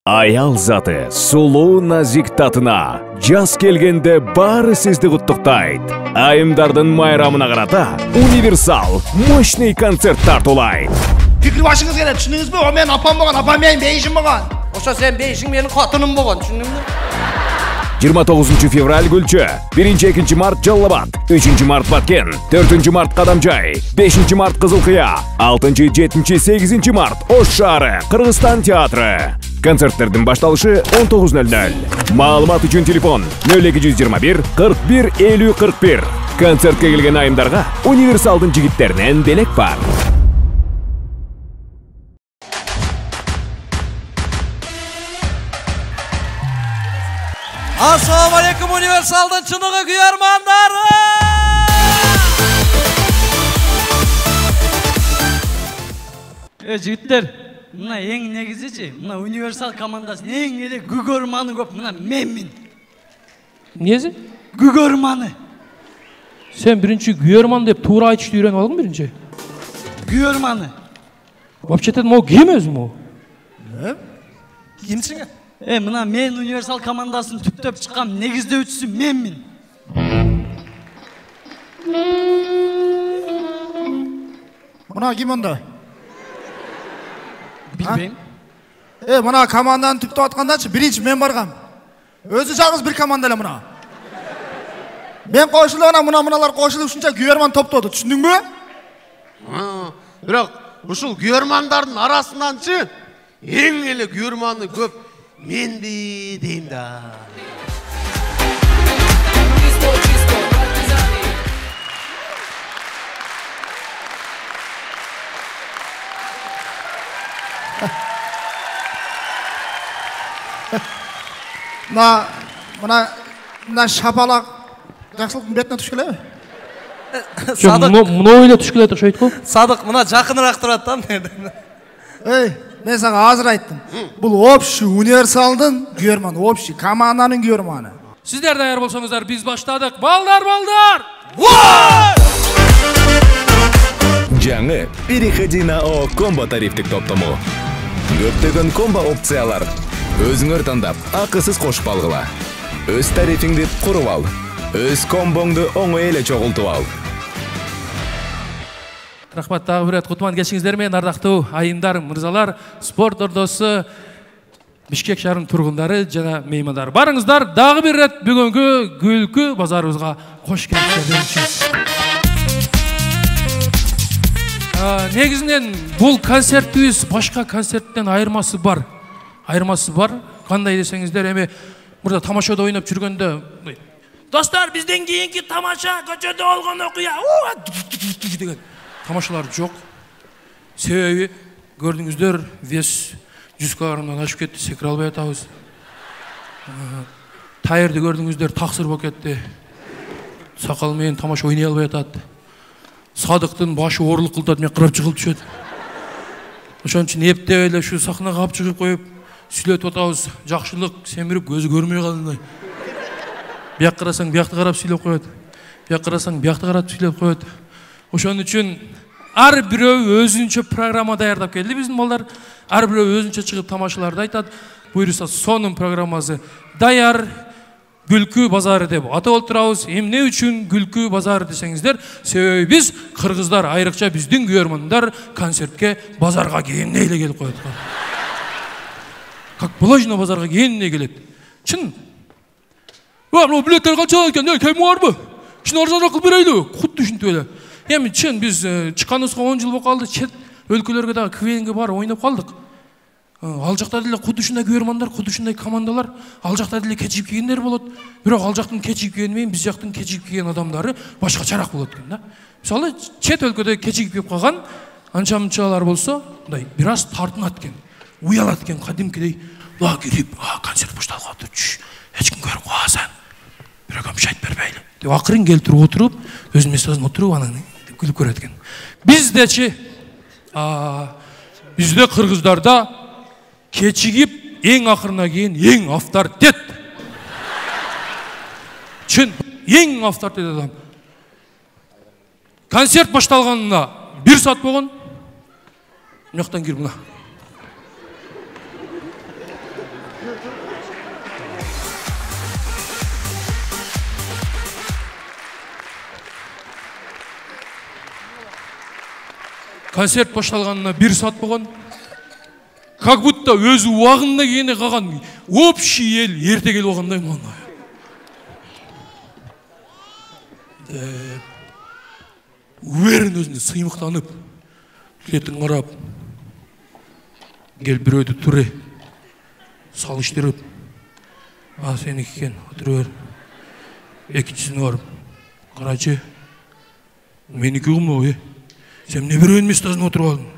Аял заты сулуу назик татына жаз келгенде бары сизди куттуктайт. Айымдардын майрамына карата универсал мощный концерт тартуулайт. Пикир башыңыз келет, түшүнүңүзбү? О мен апам болгон, апам менин бейишим болгон. Ошо сен бейишиң менин катыным болгон, түшүндүңбү? 29 февраль Гүлчө, 1-2 март Жаллабад, 3 март Баткен, 4 март Кадамжай, 5 март Кызылкыя, 6-7-8 март Ош шаары, Кыргызстан театры. Концерттердин башталышы 19:00. Маалымат үчүн телефон 0221 41 50 41. Концертке келген айымдарга универсалдын жигиттеринен белек бар. Assalamu alaikum универсалдын чыныгы күйөрмандары. Жигиттер, мына эң негизичи, мына универсал командасын эң эле күгөрманы көп, мына менмин. Эмнеси? Күгөрманы. Сен биринчи күйөрман деп туура айтышты үйрөнүп алдың биринчи. Күгөрманы. Вообще-то могу ким өзүм о? Кимсиң? Мына мен универсал командасын түптөп чыккан негиздөөчүсү менмин. Мына ким онда? Билбейм. Мына команданы түптөп аткандачы биринчи мен баргам. Өзү жалгыз бир команда эле мына. Мен кошулганда муналар кошулуп ушунча күйөрман топтоду, түшүндүңбү? Бирок ушул күйөрмандардын арасынанчы эң эле күйөрманы көп менби дейм да. Мына шапалак жакшылыктын бетине түшүп келеби? Мына ойлоп түшүп келет окшойт го. Садык мына жакыныраак турат да. Мен сага азыр айттым. Бул общий универсалдын күйөрманы, общий команданын күйөрманы. Сиздер даяр болсоңуздар, биз баштадык. Балдар! Жаңы переходи на О комбо тарифтик топтому. Көптөгөн комбо опциялар. Өзүңөр тандап, акысыз кошуп алгыла. Өз тарифиңди куруп ал. Өз комбоңду оңой эле чогултуп ал. Рахмат, тағы бір рет кутман келишиңиздер ардактуу айымдар, мырзалар, спорт ордосу, Бишкек шаарынын тургундары жана меймандар. Барыңыздар, дагы бир рет бүгүнкү күлкү базарыбызга кош келиңиздер. Негизинен бул концертибиз башка концерттен айырмасы бар. Кандай десеңиздер, эми мурда тамашада ойноп жүргөндө, достор, бизден кийинки тамаша көчөдө болгон окуя деген тамашалар жок. Себеби көрдүңүздөр, вес 100 килограммдан ашып кетти, секире албай атабыз. Тайырды көрдүңүздөр, таксыр болуп кетти. Сакал менен тамаша ойнай албай атат. Садыктын башы оорулук кылтат, мен кырап чыгылып түшөт. Ошон үчүн эптеп эле ушу сахнага алып чыгып коюп, сүйлөтүп атабыз. Жакшылык семирип көзү көрмөй калгандай. Бияк карасаң, биякты карап сүйлөп коет. Бияк карасаң, биякты карап сүйлөп коет. Ошон үчүн ар бирөө өзүнчө программа даярдап келди биздин балдар. Ар бирөө өзүнчө чыгып тамашаларды айтат. Буюрса сонун программасы даяр. Күлкү базары деп атап отурабыз. Эмне үчүн күлкү базары десеңиздер, себеби биз кыргыздар, айрыкча биздин күйөрмандар концертке базарга кээне эле келип коет. Как положено базарга кээне келет. Чын. Мына билеттер канча экен, кем барбы? Чын арзаныраак кылып берели. Кудду ушинтип эле. Эми чын биз чыкканыбызга 10 жыл болуп калды. Чет өлкөлөргө дагы КВНге барып ойноп калдык. Ал жакта деле кудду ушундай күйөрмандар, кудду ушундай командалар, ал жакта деле кечип кийгендер болот. Бирок ал жактын кечип кийгени менен биз жактын кечип кийген адамдары башкачараак болот экен да. Мисалы, чет өлкөдө кечип кийип калган анча-мынчалар болсо, мындай бир аз тартынат экен, уялат экен, кадимкидей, кирип, концерт башталып калды, эч ким көрүп калбасын. Бирок бир айтып бербейли. Деп акырын келтирип отуруп, өзүнүн местосуна отуруп анан күлүп көрөт экен. Биздечи, бизде кыргыздарда кечигип эң акырына кийин эң авторитет. Чын, эң авторитет адам. Концерт башталганына 1 saat болгон. Мыяктан кир мына. Концерт башталганына 1 саат болған. Как будто өзі уағында кене қалған общий ел ерте келіп алғандай маған. Уверен өзіне сыймықтанып, бетін қарап, кел біреуді түре, салыштырып, сені кен, отырыр, екіншісіне барып, қарачы, менікі ғымна ой, сен не біреуін местасын отырып алдың.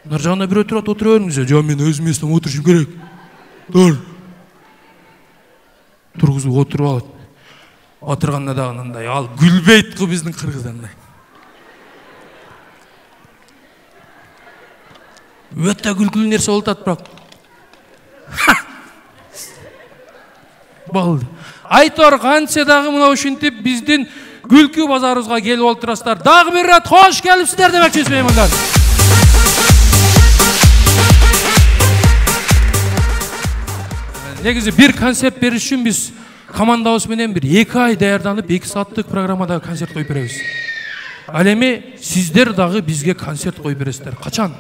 Нар жағына біреу тұрады, отырып өріңіз, жа мен өз местам отыршым керек. Тұрғызу отырып алады. Отырғанда дағынандай, ал гүлбейт қы біздің қырғыздандай. Өтті күлкілі нәрсе олтады бірақ. Болды. Айтор қаншадағы мұнау үшінтіп біздің күлкі базарымызға келіп олтырастар. Дағы бір рет қош келіпсіздер демек жүз меймандар. Негізі бір концерт беріш үшін біз командабызбенен бір 2 ай даярданып 2 сааттық программада концерт қойып береміз. Ал эми сіздер дағы бізге концерт қойып бересіздер. Қачан?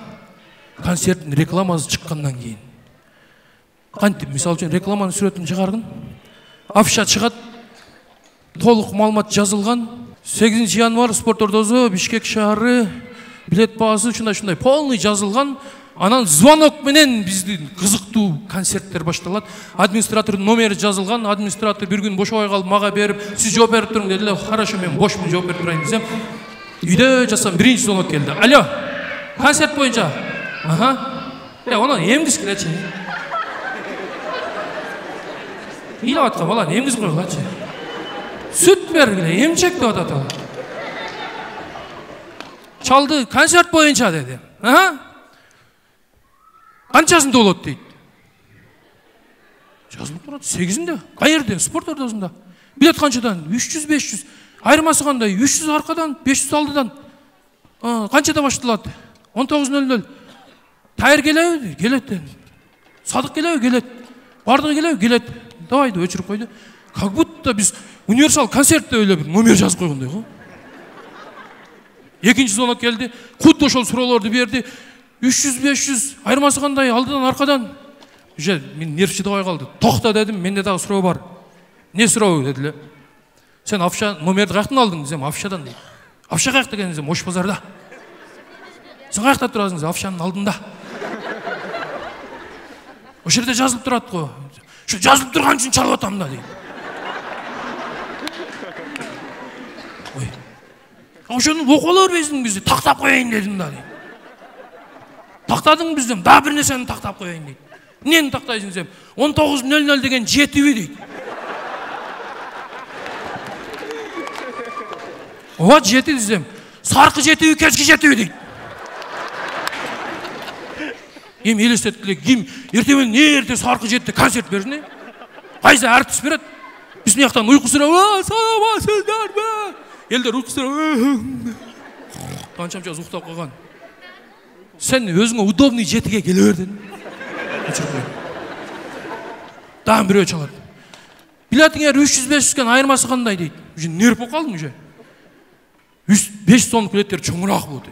Концерттің рекламасы шыққаннан кейін. Қантип, мисал үшін рекламаның суретін шығарғын. Афиша шығады, толық маалымат жазылған. 8 январь спорт ордасы, Бишкек шаары, билет бағасы шундай полный жазылған. Анан звонок менен біздің қызықтуу концерттер башталат. Администратор номері жазылған, администратор бір күн бош қалып маға беріп, сіз жооп беріп тұрың деді. Хорошо, мен бошмын, жооп беріп тұрайын десем. Үйде жасам, бірінші звонок келді. Алло, концерт бойынша. Оны емгіз келечі. Илі атқа балан, емгіз қойғылачы. Сүт бергіле, емчекті ататы. Чалды, концерт бойынша деді. Қаншасында болады дейді. Жазылып тұрады, 8-інде. Қайерде, спорт ордасында. Билет қаншадан? 300-500. Айырмасы қандай? 300 арқадан, 500 алдыдан. Қаншада башталады? 19:00. Тайыр келеу? Келеді. Садық келеу? Келеді. Бардығы келеу? Келеді. Давайды, өчіріп қойды. Как будто біз универсал концертте өйлі бір номер жазып қойғандай ғой. Екінші звонок келді. Құтты ошол сұрауларды берді. 300-500 айырмасы қандай? Алдыдан, арқадан. Мен нервші давай қалды. Тоқта дедім, менде дағы сұрау бар. Не сұрау деділі? Сен афиша номерді қаяқтан алдың десем, афишадан дейді. Афиша қаяқта келген десем, Ош базарда. Сен қаяқта тұрасың, афишаның алдында. О жерде жазылып тұрады ғой. Şu жазылып тұрған үшін чалып атам да дейді. Ошоны оқула өрбейсің бізді, тақтап қояйын дедім да дейді. Тақтадың бізден, да бір нәрсені тақтап қояйын дейді. Нені тақтайсың десем, 19:00 деген жетуі дейді. Вот жеті десем, сарқы жетуі, кешкі жетуі дейді. Ем елестеткіле, кім ертемен не ерте сарқы жетті концерт берсіне? Қайсы әртіс береді? Біздің яқтан ұйқы сұрап, саламатсыздар ма? Елдер ұйқы сұрап, қаншамша ұйықтап қалған. Сен өзіңе удобный жетіге келе бердің. Дағын біреу чалады. Билетің ер 300-500-кен айырмасы қандай дейді. Уже нерв болып қалдың уже. 500 сомдық билеттер чоңырақ болды.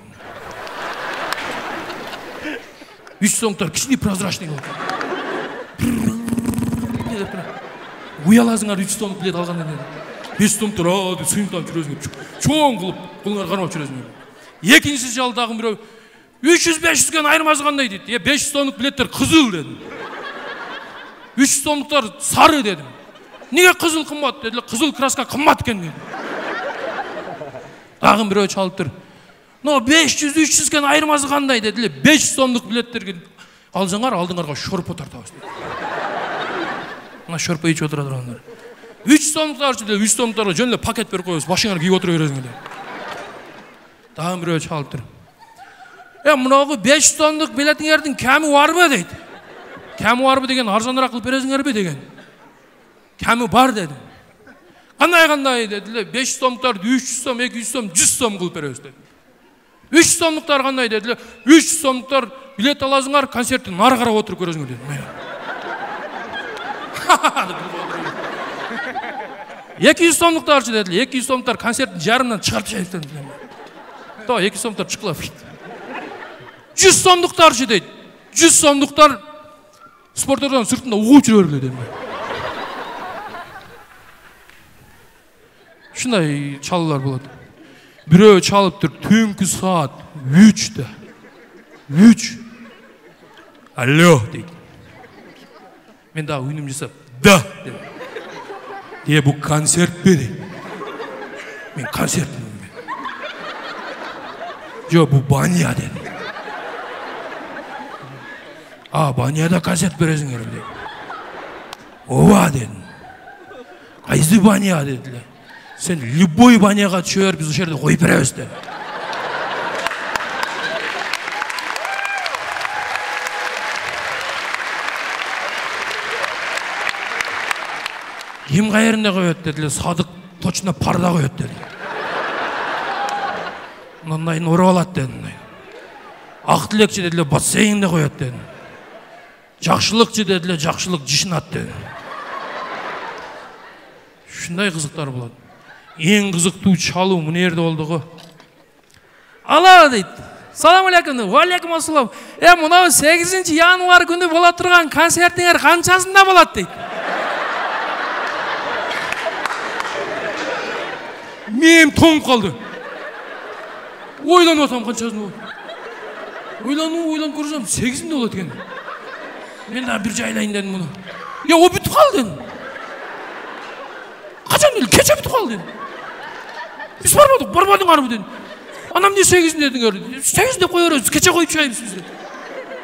300 сомдықтар кішкене прозрачный болды. Уяласыңар 300 сомдық билет алғанда деді. 500 сомдықтар ады сыйымтан жүресіңер. Чоң қылып, қолыңар қармап жүресіңер. Екінші жалдағым біреу 300-500-кен айырмасы қандай дейді. 500 сомдық билеттер қызыл дедім. 300 сомдықтар сары дедім. Неге қызыл қымбат деді? Қызыл краска қымбат екен деді. Дағым біреу чалып тұр. 500-300-кен айырмасы қандай деді. 500 сомдық билеттерге алсаңар, алдыңарға шорпа тартабыз деді. Мына шорпа ичіп отырады орандар. 300 сомдықтар үшін 300 сомдықтарға жөнле пакет беріп қойыз, башыңар киіп отыра бересіңер деді. Дағым біреу чалып тұр. Мынауғы 500 сомдық билетіңердің кәмі бар ба дейді. Кәмі бар ба деген, арзанырақ қылып бересіңер бе деген. Кәмі бар деді. Қандай деді. 500 сомдықтарды 300 сом, 200 сом, 100 сом қылып бересіз деді. 300 сомдықтар қандай деді. 300 сомдықтар билет аласыңар, концерттің нары қарап отырып көресіңер деді. $200 сомдуктарчы дедилер. 200 сомдуктар концерттин жарымынан чыгарып тастайт дедилер. Та 200 сомдуктар чыккыла. 100 сомдуктарчы дейт. 100 сомдуктар спорт ордунун сыртында угуп жүрө бергиле дейм. Шундай чалуулар болот. Бирөө чалыптыр түнкү саат 3-тө. 3. Алло дейт. Мен да үйнүм жасап, да дедим. Бу концерт бе? Мен концертмин. Жо, бу баня дедим. Баняда концерт бересиңер дедим. Ооба дедим. Кайсы баня дедилер. Сен любой баняга чөөр, биз ошол жерде коюп беребиз дедим. Ким кайеринде коет дедилер. Садык точно парда коет дедилер. Мындайын уруп алат дедим. Ак тилекчи дедилер, бассейнде коет дедим. Жакшылыкчы дедилер, жакшылык жишинат дедим. Шундай кызыктар болот. Эң кызыктуу чалуу мына жерде болду го. Ала дейт. Салам алейкум. Ва алейкум ассалам. Мына 8 январь күнү боло турган концертиңер канчасында болот дейт. Мен тоңуп калды. Ойланып атам канчасында. Ойланып көрсөм 8-inde болот экен. Мен да бир жайлайын дедим муну. О бүтүп калды дедим. Качан эле кече бүтүп калды дедим. Биз барбадыңарбы дедим. Анам эмне 8-inde дедиңер? 8-inde кое беребиз, кече коюп чыгайбыз биз дедим.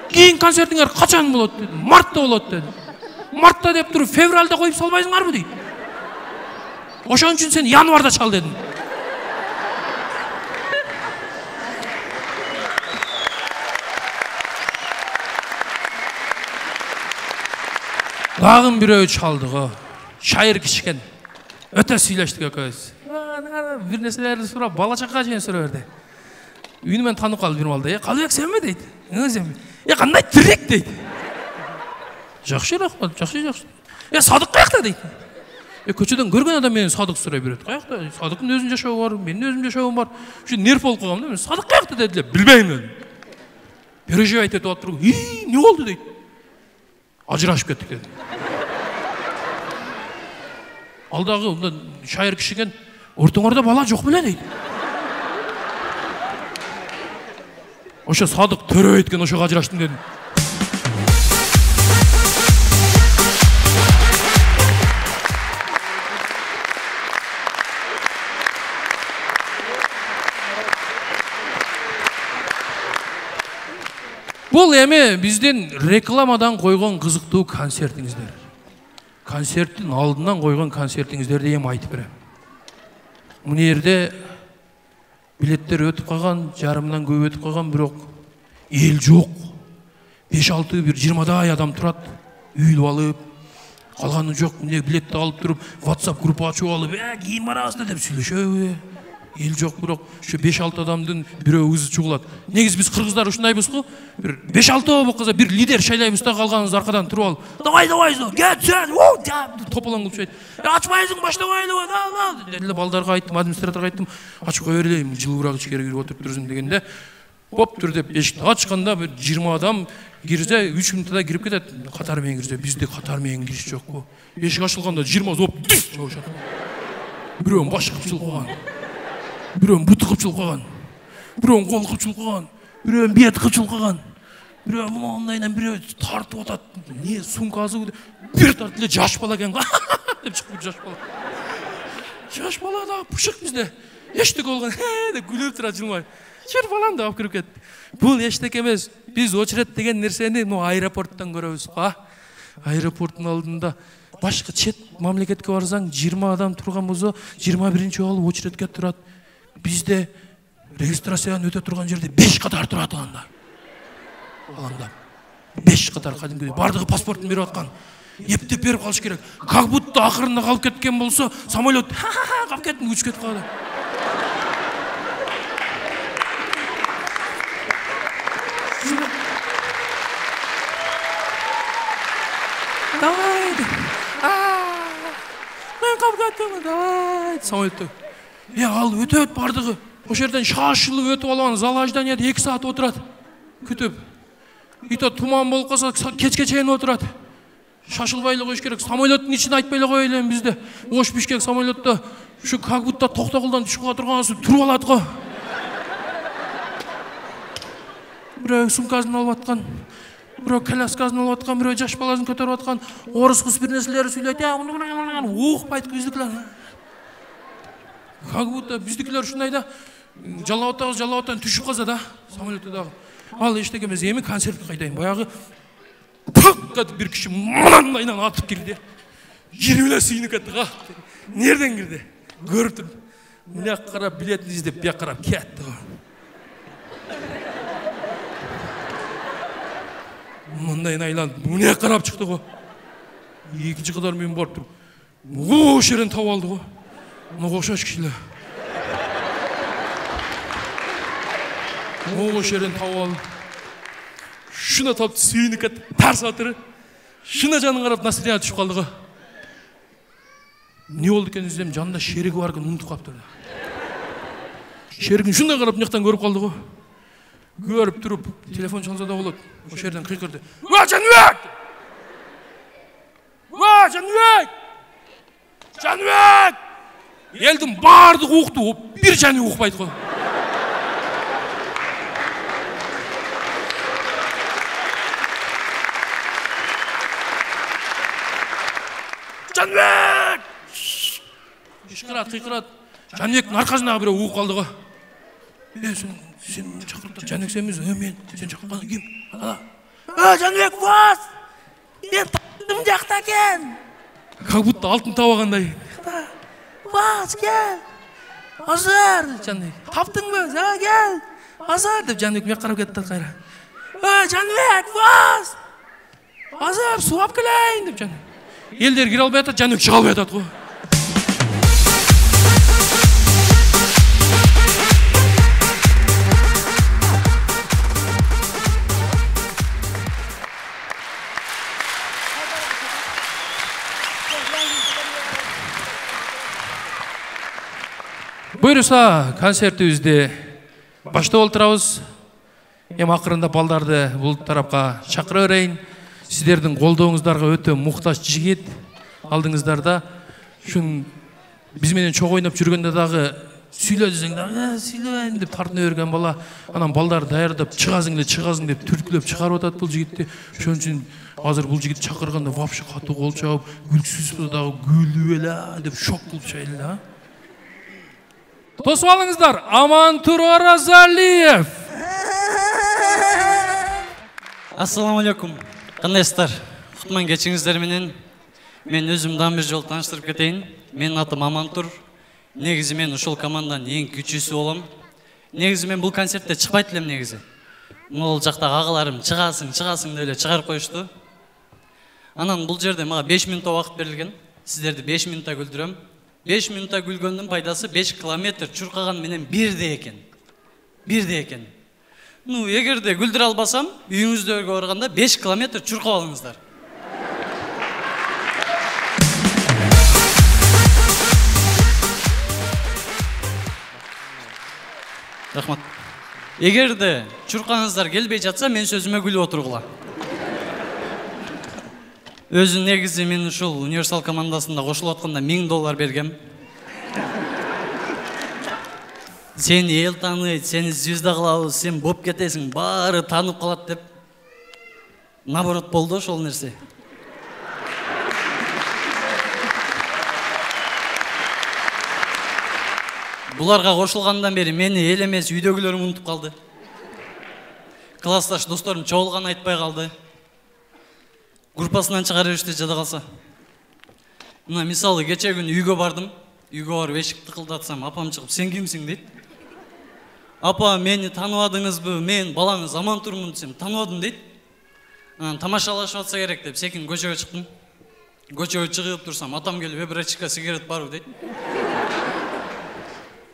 Кийин концертиңер качан болот дедим. Мартта болот дедим. Мартта деп туруп, февралда коюп салбайсыңарбы дейт. Ошон үчүн сен январда чал дедим. Дагы бирөө чалды го. Шайыр кишкен. Өтө сүйлөштүк экөөбүз. Бир нерселерди сурап, бала чакка чейин сурап берди. Үйүнүмөн таанып калды бир малда. Калыбек сенби дейт. Сенби. Кандай тирек дейт. Жакшы рахмат, жакшы. Садык каякта дейт. Көчөдөн көргөн адам менен Садык сурай берет. Каякта? Садыктын өзүнүн жашообу бар, менин өзүмдүн жашообум бар. Ушу нерв болуп калгам да. Мен Садык каякта дедилер. Билбейм дедим. Переживать этип атып, эмне болду дейт. Ажырашып кеттик дедим. Алдагы шайыр кишиген, ортоңордо бала жок беле дейт. Ошо Садык төрөбөйт экен, ошого ажыраштым дедим. Бул эми биздин рекламадан койгон кызыктуу концертиңиздер. Концерттин алдынан койгон концертиңиздерди эми айтып берем. Мына жерде билеттер өтүп калган, жарымдан көп өтүп калган, бирок эл жок. 5-6 бир 20дай адам турат, үйлүп алып, калганы жок. Мына билетти алып туруп, WhatsApp группа ачып алып, кийин барабыз деп сүйлөшөбү. Ел жоқ, бирок ушу 5-6 адамдын бирөө өзү чугулат. Негиз биз кыргыздар ушундайбыз го. Бир 5-6 болуп калса бир лидер шайлайбыз да, калганыбыз аркадан туруп алып. Давай, get sen. Тополоң кылып чыгат. Ачпайсың, баштабайлы. Дедилер, балдарга айттым, администраторго айттым, ачып кое берейин, жылуураак ичкери кирип отуруп турсун дегенде, боптур деп эшикти ачканда бир 20 адам кирсе, 3 мүнөттө кирип кетет. Катар менен кирсе, бизде катар менен кириш жок го. Эшик ачылганда 20 жоп чогушат. Бирөөнүн башы кыпчылып калган. Бирөөнүн буту кыпчылып калган. Бирөөнүн колу кыпчылып калган. Бирөөнүн бети кыпчылып калган. Бирөө мындайынан бирөө тартып атат. Не сумкасы бир тартып эле жаш бала экен. Деп чыгып жаш бала. Жаш бала да пушук бизде. Эчтеке болгон деп күлүп тура жылмай. Чыр балам да алып кирип кетти. Бул эчтеке эмес. Биз очерет деген нерсени аэропорттон көрөбүз го. Аэропорттун алдында башка чет мамлекетке барсаң 20 адам турган болсо 21-чи болуп очеретке турат. Бизде регистрациядан өтө турган жерде 5 катар турат анда. Аланда 5 катар кадимги бардыгы паспортун берип аткан. Эптеп берип калыш керек. Как будто акырында калып кеткен болсо, самолет калып кетти, учуп кетип калды. Мен қалып кеттім, давай, самолетті. Ал өтөт бардығы. О жерден шашылып өтіп алған зал ожиданияда 2 саат отырады. Күтіп. Ито туман болып қалса кешке чейін отырады. Шашылбайлы қойыш керек. Самолеттің ішін айтпайлы қойылен бізде. Ош Бишкек самолетті şu как будто тоқтағылдан шығуға тұрғансы тұрып алады ғой. Біреу сумкасын алып атқан, біреу коляскасын алып атқан, біреу жаш баласын көтеріп атқан, орыс қыз бір нәрселер сөйлейді. Оқпайды біздікілер. Как будто біздікілер шындайда жалауаттан түшіп қалса да самолеттідағы. Ал ештеке емес, емі концертті қайтайын. Баяғы паққат бір кіші мынандайынан атып кірді. Ермелі сүйіні кәтті. Нерден кірді? Көріп тұрмын. Мына қарап билетін іздеп, бия қарап кетті. Мұндайын айланып, мына қарап шықты ғой. Екінші қыдар мен барып тұрмын. Ош жерін тау алды ғой. Мұны қошаш кішілі. Ош жерін тау алды. Шына тапты сүйіні кәтті, тарс атыры. Шына жанын қарап насырия түшіп қалды ғой. Не oldu екен іздем, жанында шерігі бар екен, ұмытып қалып тұрды. Шерігін шындай қарап мынаяқтан көріп қалды ғой. Көріп тұрып, телефон шалса да болады. О жерден қиқырды. Ва, Жанбек! Ва, Жанбек! Жанбек! Елдің бардық оқты, бір Жанбек оқпайды ғой. Жанбек! Қиқырат. Жанбектің арқасындағы біреу оқып қалды ғой. Сен шақырыпты, Жанбек сен емес, мен сен шақырған кім? Жанбек, бас! Мен таптым жақта кен! Как будто алтын табағандай. Бас, кел! Азар! Жанбек, таптың ба? Кел! Азар! Деп Жанбек мен қарап кетті қайра. Жанбек, бас! Азар, суап келейін! Деп Жанбек. Елдер кіре албай атады, Жанбек шыға албай атады ғой. Бұйырса, концертімізде башта отырабыз. Ақырында балдарды бұл тарапқа шақыра өрейін. Сіздердің қолдауыңыздарға өте мұқтаж жігіт алдыңыздарда. Шын бізменен чоқ ойнап жүргенде дағы сөйле десең дағы, сөйлейін деп тартына өрген бала. Анан балдар дайырдап шығасың деп түрткілеп шығарып атады бұл жігітте. Шын үшін азыр бұл жігіт шақырғанда вапшы қату қол чауып, күлкісіз бұдағы гүлі белі деп шок қылып шайлы. Тосып алыңыздар, Амантур Оразалиев. Ассаламу алейкум. Қандайсыздар? Құтман кечіңіздер менен. Мен өзімді бір жол таныштырып кетейін. Менің атым Амантур. Негізі мен ушул команданың ең күчүүсү болом. Негізі мен бұл концертте шықпайды элем негізі. Ол жақтағы ағаларым шығасың деп эле шығарып коюшту. Анан бұл жерде мага 5 минутта уақыт берилген. Сіздерді 5 минутта күлдүрөм. 5 минутта күлгөндүн пайдасы 5 километр чуркаган менен бирдей экен. Ну, эгерде күлдүрө албасам, үйүңүздөргө барганда 5 километр чуркап алыңыздар. Рахмат. Эгерде чуркаңыздар келбей жатса, мен сөзүмө күлүп отургула. Өзү негизи мен ушул универсал командасында кошулуп атканда $1000 бергем. Сен ел таныйт, сени звезда кылабыз, сен боп кетесиң, баары танып калат деп. Наоборот болду ошол нерсе. Буларга кошулгандан бери мени эл эмес үйдөгүлөрүм унутуп калды. Классташ досторум чогулган айтпай калды. Группасынан чыгарып жиберишти жада калса. Мына мисалы кече күнү үйгө бардым. Үйгө барып эшикти тыкылдатсам, апам чыгып, "Сен кимсиң?" дейт. "Апа, мени тааныбадыңызбы? Мен балаңыз Амантурмун" десем, "Тааныбадым" дейт. Анан тамашалашып атса керек деп секин көчөгө чыктым. Көчөгө чыгып турсам, атам келип, "Бир ачка сигарет барбы?" дейт.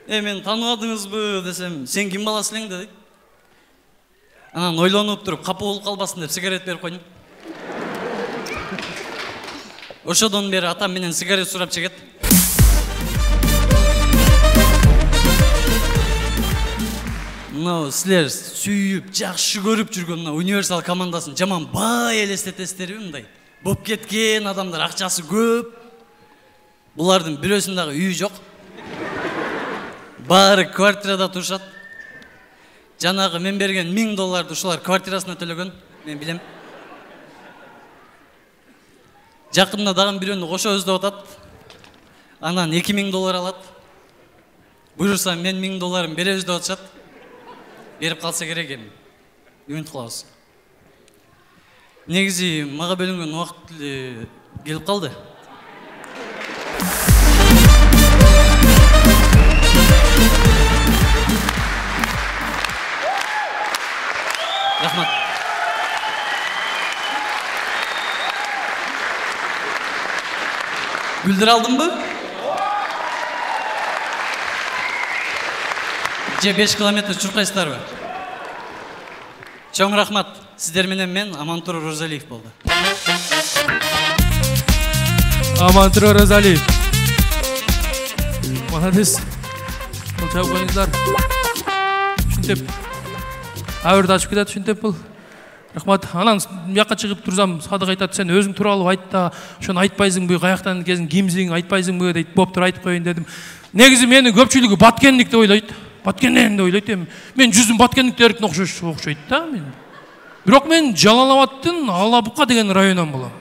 Мен тааныбадыңызбы десем, "Сен ким баласы элең?" дейт. Анан ойлонуп туруп, капа болуп калбасын деп сигарет берип койдум. Ошодон бери атам менен сигарет сурап чегет. Силер сүйүп, жакшы көрүп жүргөн универсал командасын жаман бай элестетесиздерби мындай? Боп кеткен адамдар, акчасы көп. Булардын бирөөсүнүн дагы үйү жок. Баары квартирада турушат. Жанагы мен берген $1000 ушулар квартирасына төлөгөн, мен билем. Жакында дагы бирөөнү кошо өздөп атат. Анан $2000 алат. Буйрса мен $1000 беребиз деп атышат. Берип калса керек эми. Үмүт кылабыз. Негизи мага бөлүнгөн убакыт келип калды. Рахмат. Гүлдер алдымбы? Же 5 километр чуркайсыздарбы? Чоң рахмат. Сиздер менен мен Амантур Розалиев болду. Амантур Розалиев. Молодец. Болча коюңуздар. Ушинтип абырды ачып кетет, ушинтип бул. Рахмат. Анан бияка чыгып турсам, Садык айтат, сен өзүң тууралуу айт да, ошону айтпайсыңбы, каяктан келсиң, кимсиң, айтпайсыңбы дейт. Боптур, айтып коеюн дедим. Негизи мени көпчүлүгү баткендик деп ойлойт. Баткенден деп ойлойт эми. Мен жүзүм баткендиктердикине окшойт да мен. Бирок мен Жалал Абадтын Алабука деген районунан болом.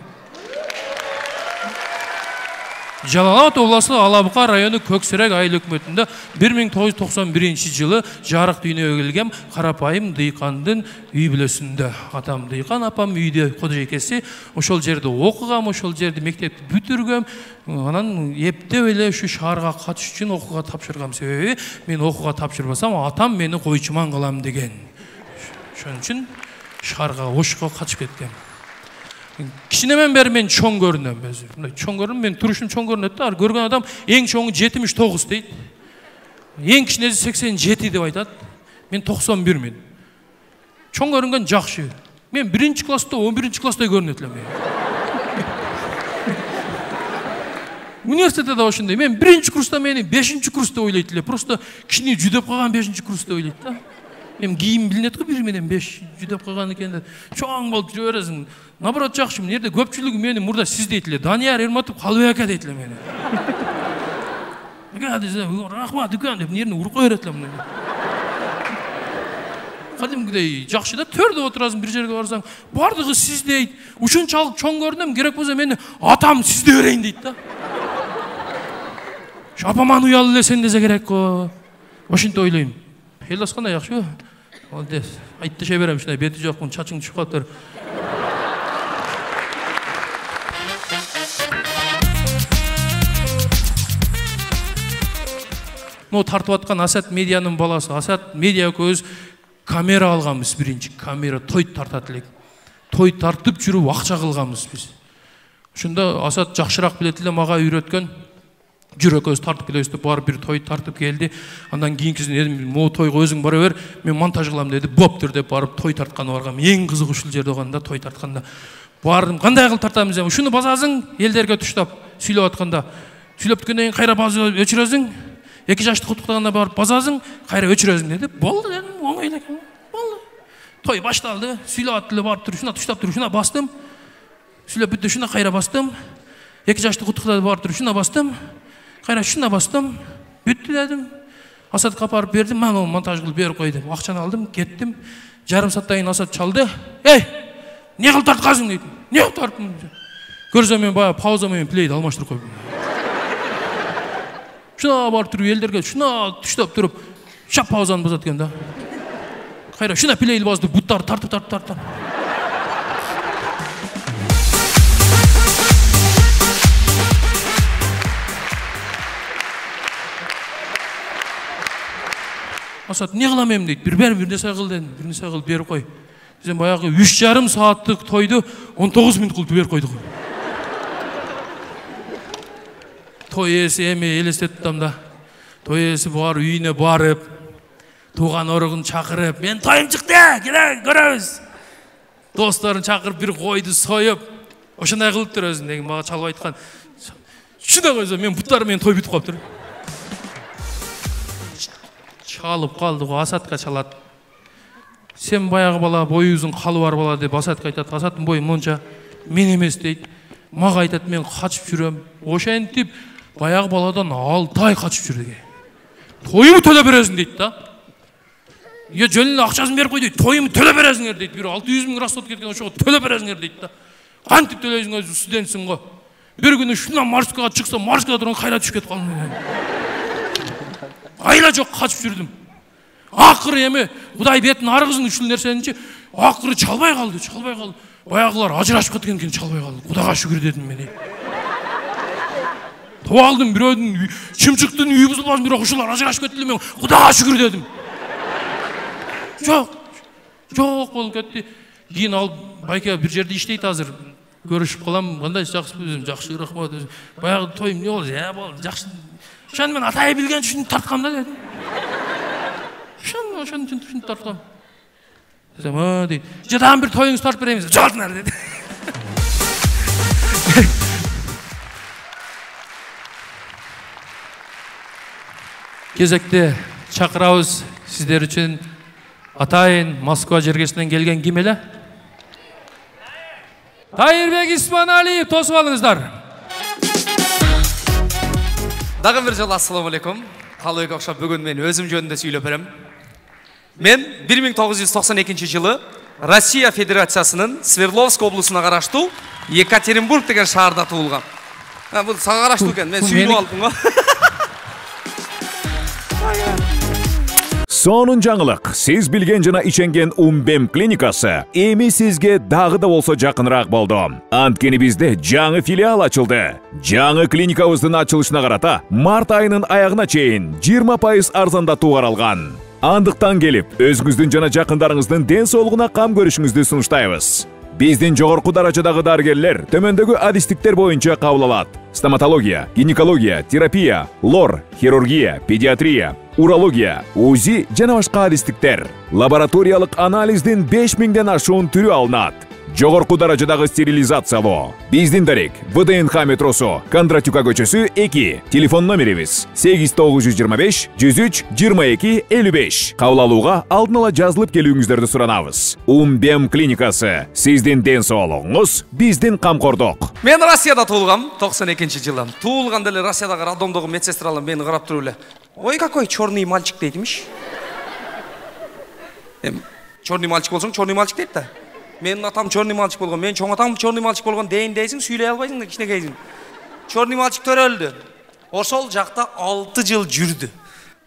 Жалал Абад областы Алабука району Көксерек айыл өкмөтүндө 1991-жылы жарык дүйнөгө келгем карапайым дыйкандын үй бүлөсүндө. Атам дыйкан, апам үйдө кожойкеси. Ошол жерде окугам, ошол жерде мектепти бүтүргөм. Анан эптеп эле ушу шаарга катыш үчүн окууга тапшыргам. Себеби мен окууга тапшырбасам атам мени койчуман кылам деген. Ошон үчүн шаарга ошко катышып кеткем. Кичинемен бери мен чоң көрүнөм. Чоң көрүнөм, мен турушум чоң көрүнөт да. Көргөн адам эң чоңу 79 дейт. Эң кичинеси 87 деп айтат. Мен 91 мен. Чоң көрүнгөн жакшы. Мен 1-чи класста, 11-чи класста көрүнөт элем. Университетте да ошондой. Мен 1-чи курста мени 5-чи курста ойлойт эле. Просто кичине жүдөп калган 5-чи курста ойлойт да. Мен кийим билинет го 1 менен 5 жүдөп калган экен. Чоң болуп жүрө бересиң. Наоборот жакшы. Мына жерде көпчүлүгү мени мурда сиз дейт эле. Данияр Эрматов Калыбек дейт эле мени. Рахмат үкөн деп нерни уруп кое берет эле мына. Кадимкидей жакшы да, төрдө отурасың, бир жерге барсаң, бардыгы сиз дейт. Ушунчалык чоң көрүнөм, керек болсо мени атам сизде берейин дейт да. Апаман уялы эле сен десе керек го. Ошентип ойлойм. Элдос кандай жакшыбы? Молодец. Айттыша берем, ушундай бети жокмун, чачың түшүп калыптыр. Тартып аткан Асат медианын баласы. Асат медиа көз камера алганбыз, биринчи камера той тартат элек. Той тартып жүрүп акча кылганбыз биз. Ошондо Асат жакшыраак билет эле, мага үйрөткөн. Жүрөк көз тартып келебиз деп барып бир той тартып келди. Андан кийинкисин эдим, могу тойго өзүң бара бер, мен монтаж кылам деди. Боптур деп барып той тартканы баргам. Эң кызык ушул жерде болганда той тартканда. Бардым, кандай кылып тартамыз эми? Ушуну басасың, элдерге туштап сүйлөп атканда. Сүйлөп бүткөндөн кийин кайра басып өчүрөсүң. 2 жашты куттуктаганда барып басасың, кайра өчүрөсүң деди. Болду дедим, оңой эле экен. Болду. Той башталды. Сүйлөп аттып эле барып туруп, шуна туштап туруп, шуна бастым. Сүйлөп бүтү, шуна кайра бастым. 2 жашты куттуктап барып туруп, шуна бастым. Кайра шуна бастым. Бүттү дедим. Асатка апарып бердим. Мен монтаж кылып берип кой деп. Акчаны алдым, кеттим. Жарым сааттан кийин Асат чалды. Эй, эмне кылып тарткансың дейт. Эмне кылып тарттым? Көрсөм мен баягы пауза менен плейди алмаштырып койдум. Шуна барып туруп элдерге шуна туштап туруп, шап паузаны басат экен да. Кайра шуна плейди басып буттарды тартып. Асат, не кылам эми дейт. Бир нерсе кыл дедим. Бир нерсе кылып берип кой. Сен баягы 3,5 сааттык тойду 19 мүнөт кылып берип койдук. Той ээси эми элестетип атам да. Той ээси бар үйүнө барып, тууган оругун чакырып, мен тоюм чыкты, келе көрөбүз. Досторун чакырып бир койду союп, ошондой кылыптыр өзүн деген мага чалып айткан. Шуна койсо мен буттарым менен той бүтүп калыптыр. Чалып калды го, Асатка чалат. Сен баягы бала, бою узун, калы бар бала деп Асатка айтат. Асаттын бою монча, мен эмес дейт. Мага айтат, мен качып жүрөм. Ошентип баягы баладан 6 ай качып жүрдүк. Тоюмду төлөп бересиң дейт да. Жөн эле акчасын берип кой дейт. Тоюмду төлөп бересиңер дейт. Бир 600 000 расход кеткен, ошого төлөп бересиңер дейт да. Кантип төлөйсүң, өзү студентсиң го. Bir günü şundan Marska'ya çıksa Marska'da duran kayla düşüp ketip kaldım. Ayla çok kaçıp sürdüm. Akırı yeme, Kuday betin arıgızın üçlü nersenince akırı çalbay kaldı. Bayağılar acıraşıp ketken çalbay kaldı. Kudağa şükür dedim beni. Tova aldım bir ödün, çimçıktın, üyü buzulmaz bir okuşular acıraşıp kettiler ben. Kudağa şükür dedim. Çok olup ketti. Keyin al, Bayka bir yerde işteydi hazır. Görüşüp kalam, kандай жақсы өзім, жақсы рахмат. Баяғы тойым не болды? Ya болды, жақсы. Шан мен атайы білген үшін тартқам да дедім. Шан үшін тартқам. Десем, дейді. Жадан бір тойыңыз тартып береміз. Жалтынар деді. Кезекте шақырабыз сіздер үшін атайын Москва жергесінен келген ким эле? Тайырбек Исманалиев, тосып алыңыздар. Дагы бир жолу ассаламу алейкум. Калыбек окшоп бүгүн мен өзүм жөнүндө сүйлөп берем. Мен 1992 жылы Россия Федерациясынын Свердловск облусуна караштуу Екатеринбург деген шаарда туулгам. Бул сага караштуу экен, мен сүйлөп алдым го. Сонун жаңылык, сиз билген жана иченген Умбем клиникасы эми сизге дагы да болсо жакыныраак болду. Анткени бизде жаңы филиал ачылды. Жаңы клиникабыздын ачылышына карата март айынын аягына чейин 20% арзандатуу каралган. Андыктан келип, өзүңүздүн жана жакындарыңыздын ден соолугуна кам көрүшүңүздү сунуштайбыз. Биздин жогорку даражадагы дарыгерлер төмөндөгү адистиктер боюнча кабыл алат. Стоматология, гинекология, терапия, лор, хирургия, педиатрия, урология, УЗИ жана башка адистиктер. Лабораториялык анализдин 5000ден ашуун түрү алынат. Жогорку даражадагы стерилизациялоо. Биздин дарек ВДНХ метросу, Кондратюка көчөсү 2. Телефон номерибиз 8925 103 22 55. Кабыл алууга алдын ала жазылып келүүңүздөрдү суранабыз. Умбем клиникасы. Сиздин ден соолугуңуз, биздин камкордук. Мен Россияда туулгам, 92 жылы. Туулганда эле Россиядагы роддомдогу медсестралар мени карап туруп эле, "Ой, какой черный мальчик" дейтимиш. Черный мальчик болсоң, черный мальчик дейт да. Менин атам черный мальчик болгон, мен чоң атам черный мальчик болгон дейин дейсиң, сүйлөй албайсың да кичинекейсиң. Черный мальчик төрөлдү. Ошол жакта 6 жыл жүрдү.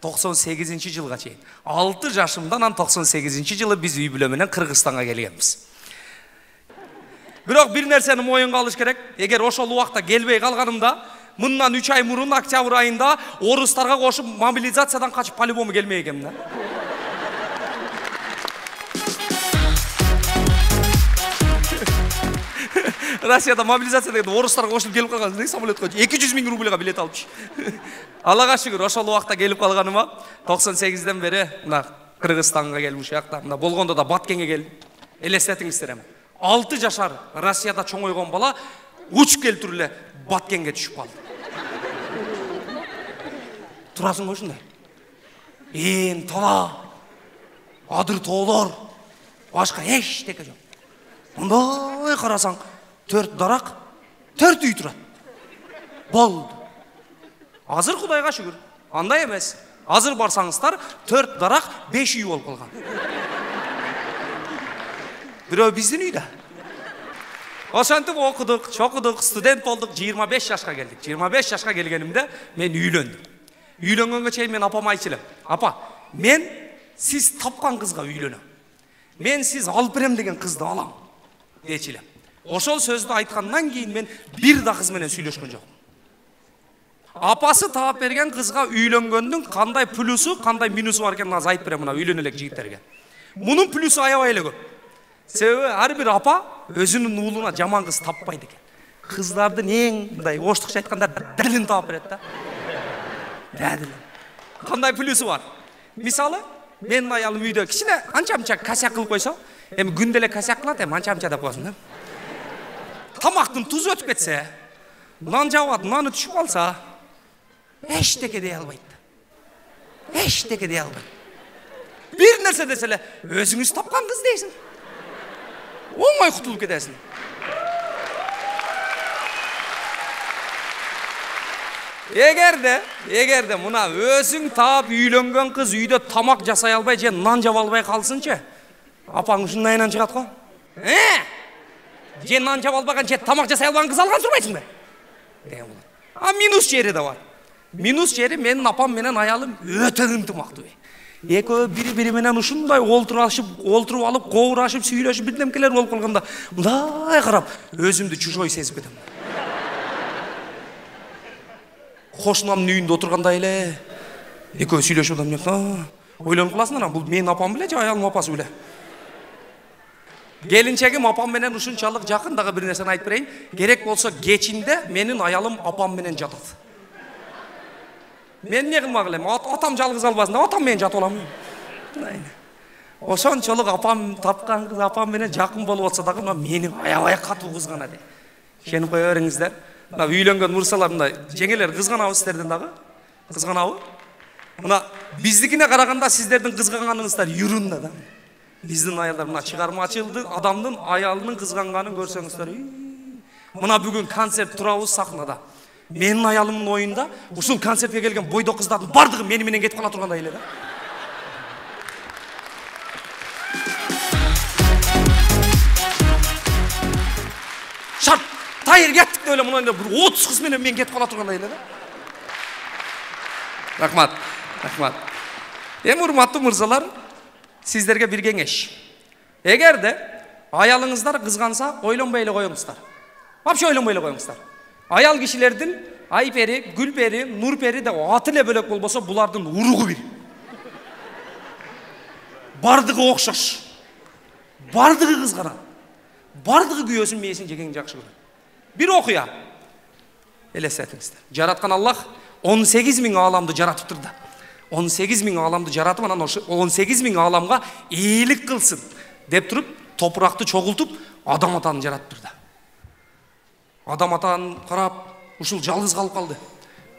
98 жылга чейин. 6 жашымдан 98 жылы биз үй бүлө менен Кыргызстанга келгенбиз. Бирок бир нерсени моюнга алыш керек. Эгер ошол убакта келбей калганымда, мындан 3 ай мурун октябрь айында орустарга кошуп мобилизациядан качып по-любому келмей экенмин да. Россияда мобилизация деген орустарга кошуп келип калган самолетко 200 000 рубльга билет алыпчы. Аллага шүгүр, ошол убакта келип калганыма 98ден бери мына Кыргызстанга келип ушул жакта мына болгондо да Баткенге келдим. Элестетиңиздер эми. 6 жашар Россияда чоңойгон бала учуп келип туруп эле Баткенге түшүп калды. Турасың го ушундай. Эн тала, адыр тоолор, башка эчтеке жок. Мындай карасаң, 4 дарак, 4 үй турат. Болду. Азыр Кудайга шүгүр. Андай эмес. Азыр барсаңыздар, 4 дарак, 5 үй болуп калган. Бирөө биздин үйдө. Ошентип окудук, чокудук, студент болдук, 25 жашка келдик. 25 жашка келгенимде мен үйлөндүм. Үйлөнгөнгө чейин мен апама айтчу элем: "Апа, мен сиз тапкан кызга үйлөнөм. Мен сиз алып берем деген кызды алам." Дечи элем. Ошол сөздү айткандан кийин мен бир да кыз менен сүйлөшкөн жокмун. Апасы таап берген кызга үйлөнгөндүн кандай плюсу, кандай минусу бар экенин азыр айтып берем мына үйлөнө элек жигиттерге. Мунун плюсу аябай эле көп. Себеби ар бир апа өзүнүн уулуна жаман кыз таппайт экен. Кыздардын эң мындай оштукча айтканда дәлин таап берет да. Дәлин. Кандай плюсу бар? Мисалы, менин аялым үйдө кичине анча-мынча косяк кылып койсо, эми күндө эле косяк кылат, эми анча-мынча деп коесуң да. тамақтың тұзы өтіп кетсе, нан жауады, наны түшіп қалса, ештеке дей албайды. Ештеке дей албайды. Bir нәрсе деселе, өзіңіз тапқан қыз дейсің. Оңай құтылып кетесің. Егерде мына өзің тап үйленген қыз үйде тамақ жасай албай же нан жаба албай қалсыншы, апаң үшін найынан шығады ғой. Же нан жаба албаған же тамақ жасай албаған қыз алған сұрмайсың ба? А минус жері де бар. Минус жері менің апам менен аялым өте ынтымақты. Екеуі бири-бири менен ушундай олтуруп алып, коурашып, сүйлөшүп бирдемкелер болуп калганда, мындай карап, өзүмдү чужой сезип кетем. Кошунамдын үйүндө отургандай эле, экөө сүйлөшүп атам. Ойлонуп каласың, бул менин апам беле же аялымдын апасы беле? Келинчегим апам менен ушунчалык жакын, дагы бир нерсени айтып берейин. Керек болсо кечинде менин аялым апам менен жатат. Мен не кылмак элем? Атам жалгыз албасын, атам менен жатып алам. Ошончолук апам тапкан кыз апам менен жакын болуп атса дагы мени аябай катуу кызганат. Ишенип кое бериңиздер. Мына үйлөнгөн мурсалар мындай жеңелер кызганабыз сиздерден дагы. Кызганабы? Мына биздикине караганда сиздердин кызганганыңыздар юрунда да. Биздин аялдар мына чыгармачылды адамдын аялынын кызганганын көрсөңүздөр. Мына бүгүн концерт турабыз сахнада. Менин аялымдын оюнда ушул концертке келген бойдок кыздардын бардыгы мени менен кетип кала тургандай эле да. Шарт тайыр кеттик деп эле мына бир 30 кыз менен мен кетип кала тургандай эле да. Рахмат. Эми урматтуу мырзалар, сиздерге бир кеңеш. Эгерде аялыңыздар кызганса, ойлонбой эле коюңуздар. Вообще ойлонбой эле коюңуздар. Аял кишилердин Айпери, Гүлпери, Нурпери деп аты эле бөлөк болбосо, булардын уругу бир. Бардыгы окшош. Бардыгы кызганат. Бардыгы күйөөсүн мээсин жегенин жакшы көрөт. Бир окуя. Элестетиңиздер. Жараткан Аллах 18.000 ааламды жаратып турду. 18.000 ааламды жаратып, анан 18.000 ааламга ийгилик кылсын деп туруп, топуракты чогултуп, адам атаны жаратып турду. Адам атаны карап, ушул жалгыз калып калды.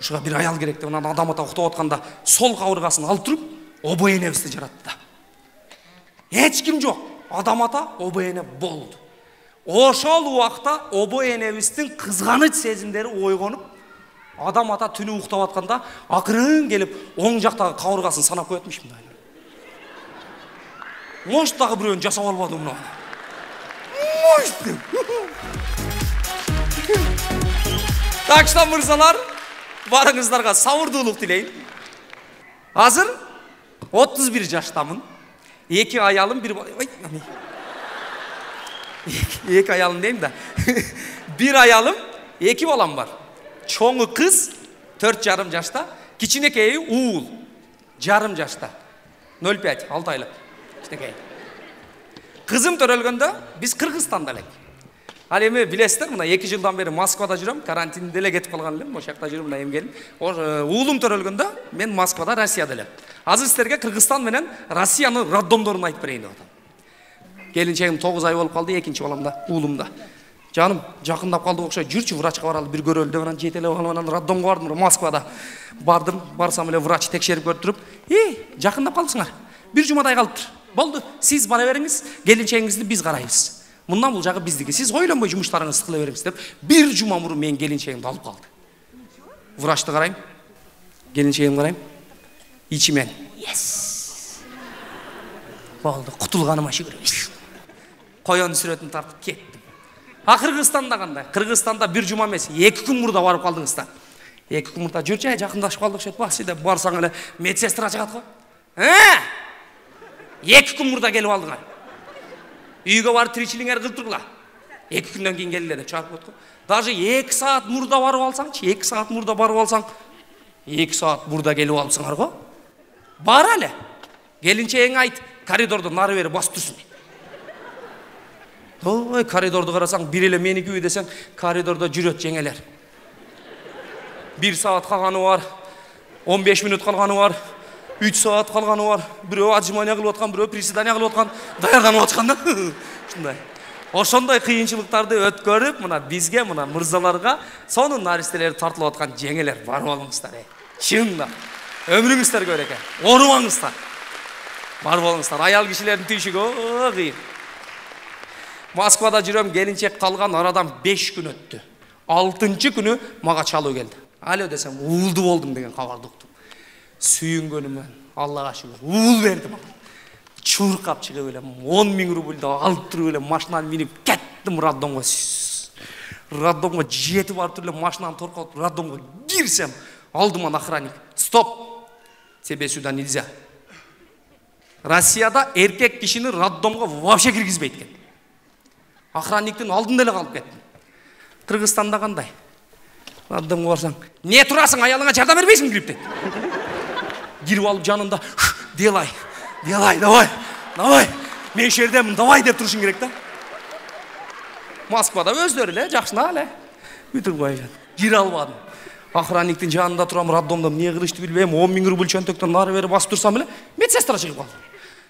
Ушуга бир аял керек деп, анан адам ата уктап атканда сол кабыргасын алып туруп, обой энебизди жаратты. Эч ким жок. Адам ата обой эне болду. Ошол убакта обой энебиздин кызганыч сезимдери ойгонуп, адам ата түнү уктап атканда акырын келип, оң жактагы кабыргасын санап коетмиш мындай. Может дагы бирөөнү жасап албады мына. Так что, мырзалар, барыңыздарга сабырдуулук тилейм. Азыр 31 жаштамын. Эки аялым, эки аялым дейм да. Бир аялым, эки балам бар. Чоңу кыз 4,5 жашта, кичинекейи уул 1,5 жашта. 0,5, 6 айлык. Кичинекей. Кызым төрөлгөндө биз Кыргызстанда элек. Ал эми билесиздер, мына 2 жылдан бери Москвада жүрөм, карантинде эле кетип калган элем, ошол жакта жүрүм, мына эми келдим. Уулум төрөлгөндө мен Москвада, Россияда элем. Азыр сиздерге Кыргызстан менен Россиянын роддомдорун айтып берейин деп атам. Келинчегим 9 ай болуп калды, экинчи баламда, уулумда. Жаным, жакындап калды окшойт, жүрчү врачка баралы, бир көрөлү деп анан жетелеп алып анан роддомго бардым, Москвада. Бардым, барсам эле врач текшерип көрүп туруп, жакындап калдыңар. Бир жумадай калыптыр. Болду, сиз бара бериңиз, келинчегиңизди биз карайбыз. Мындан бул жагы биздики. Сиз ойлонбой жумуштарыңызды кыла бериңиз деп, бир жума мурун мен келинчегимди алып калды. Врачты карайм, келинчегимди карайм, ичимен. Болду, кутулганыма шүгүр. Коён сүрөтүн тартып кеттим. А Кыргызстанда кандай? Кыргызстанда бир жума эмес, 2 күн мурда барып калдыңыздар. 2 күн мурда жүрчү, жакындашып калдык шет басы деп барсаң эле медсестра чыгат го. 2 күн мурда келип алдыңар. Үйгө барып тиричилиңер кылып тургула. 2 күндөн кийин келдилер деп чыгарып коет го. Даже 2 саат мурда барып алсаңчы, 2 саат мурда барып алсаң, 2 саат мурда келип алыпсыңар го. Бар эле. Келинчегиңе айт, коридордо нары бери басып турсун. Ой, коридорду карасаң, бир эле меникиби десең, коридордо жүрөт жеңелер. 1 саат калганы бар, 15 мүнөт калганы бар, 3 саат калганы бар. Бирөө отжимание кылып аткан, бирөө приседание кылып аткан, даярданып аткан да. Ушундай. ошондой кыйынчылыктарды өткөрүп мына бизге мына мырзаларга сонун наристелери тартылып аткан жеңелер барып алыңыздар. Чынында өмүрүңүздөр көрөк экен. Оорубаңыздар. Барып алыңыздар. Аял кишилердин түйшүгү кыйын. Москвада жүрөм, келинчек калган, арадан 5 күн өттү. 6-чы күнү мага чалуу келди. Алё десем, уулду болдум деген кабарды уктум. Сүйүнгөнүмөн Аллага шүгүр. Уул берди мага. Чуркап чыгып элем, 10 000 рубльды алып туруп элем, машинаны минип кеттим роддомго. Роддомго жетип барып эле машинаны торколуп роддомго кирсем, алдыман охранник. Стоп. Тебе сюда нельзя. Россияда эркек кишини роддомго вообще киргизбейт экен. Охранниктин алдында эле калып кеттим. Кыргызстанда кандай? Роддомго барсаң, не турасың, аялыңа жардам бербейсиң кирип дейт. Кирип алып жанында, делай, давай, мен шердемін, давай деп тұрышың керек да. Москвада өздері эле, жакшына эле. Бүтүп койгон. Кире албадым. Охранниктин жанында турам, роддомдо эмне кылышты билбейм, 10 000 рубль чөнтөктөн нары бери басып турсам эле, медсестра чыгып калды.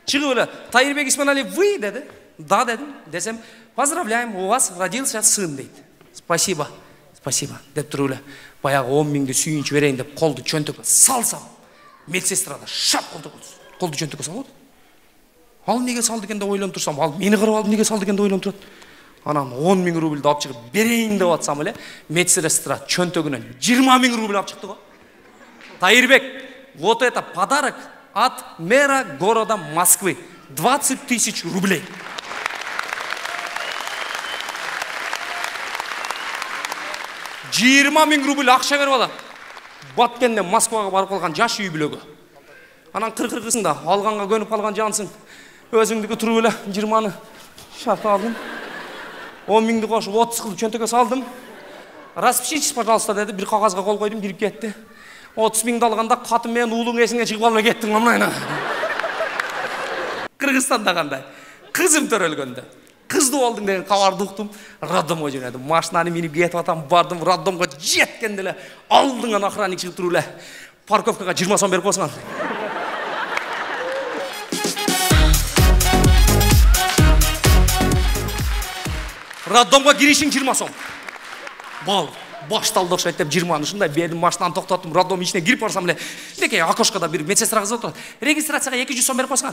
Чыгып эле, Таирбек Исманалиев, вы деди. Да дедим. Десем, поздравляем, у вас родился сын дейт. Спасибо деп туруп эле, баягы 10 000ды сүйүнчү берейин деп колду чөнтөккө салсам, медсестра да шап колду чөнтөккө салып. Ал неге салды экен деп ойлонуп турсам, ал мени карап алып неге салды экен деп ойлонуп турат. Анан 10 000 рубльды алып чыгып берейин деп атсам эле, медсестра чөнтөгүнөн 20 000 рубль алып чыкты го. Таирбек, вот это подарок от мэра города Москвы. 20 000 рублей. Жиырма 000 рубль акча берип алат. Баткенден Москвага барып калган жаш үй бүлөгө. Анан кыркырсың алганга көнүп калган жансың. Өзүңдүкү туруп эле 20-ны шарт алдым. 10 000ды кошуп 30 кылып чөнтөккө салдым. Распишитесь, пожалуйста деди, бир кагазга кол койдум, кирип кетти. 30 000ды алганда катын менен уулуң эсиңе чыгып албай кеттиң мына. Кыргызстанда кандай? Кызым төрөлгөндө. Кызды болдуң деген кабарды уктум, роддомго жөнөдүм. Машинаны минип кетип атам, бардым, роддомго жеткенде эле алдыңан охранник чыгып туруп эле, парковкага 20 сом берип койсоң. Роддомго киришиң 20 сом. Бал, башталды окшойт деп 20-ны ушундай бердим, машинаны токтоттум, роддом ичине кирип барсам эле, тике окошкодо бир медсестра кыз отурат. Регистрацияга 200 сом берип койсоң.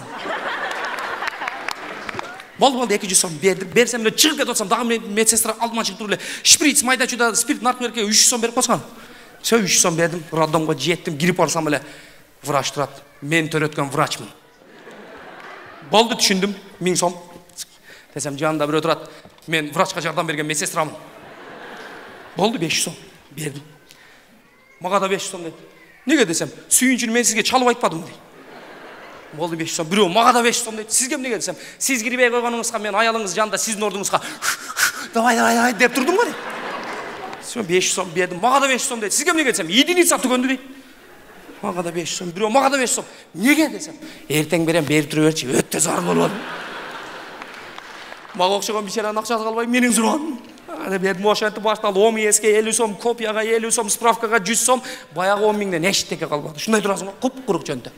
Болды 200 сом берсем эле чыгып кетип атсам, дагы медсестра алдыма чыгып туруп эле, шприц майда чуда спирт наркы берке 300 сом берип койсоң. Все 300 сом бердим, роддомго жеттим, кирип барсам эле врач турат. Мен төрөткөн врачмын. Болду, түшүндүм, 1000 сом. Десем, жанында бирөө турат. Мен врачка жардам берген медсестрамын. Болду 500 сом бердим. Мага да 500 сом деди. Неге десем, сүйүнчүнү мен сизге чалып айтпадым дейт. Болду 500 сом. Бирөө мага да 500 сом дейт. Сизге эмнеге десем, сиз кирбей койгонуңузга мен аялыңыз жанында сиздин ордуңузга давай деп турдум го дейт. 500 сом бердим. Мага да 500 сом дейт. Сизге эмнеге десем, единица түгөндү дейт. Мага да 500 сом. Бирөө мага да 500 сом. Неге десем, эртең берем берип туруп берчи, өтө зар болуп атам. Мага окшогон бичаранын акчасы калбай менен сураган. Бердим, ошентип башталды. ОМСке 50 сом, копияга 50 сом, справкага 100 сом, баягы 10 000ден эчтеке калбады. Ушундай турасың го, куп-курук чөнтө.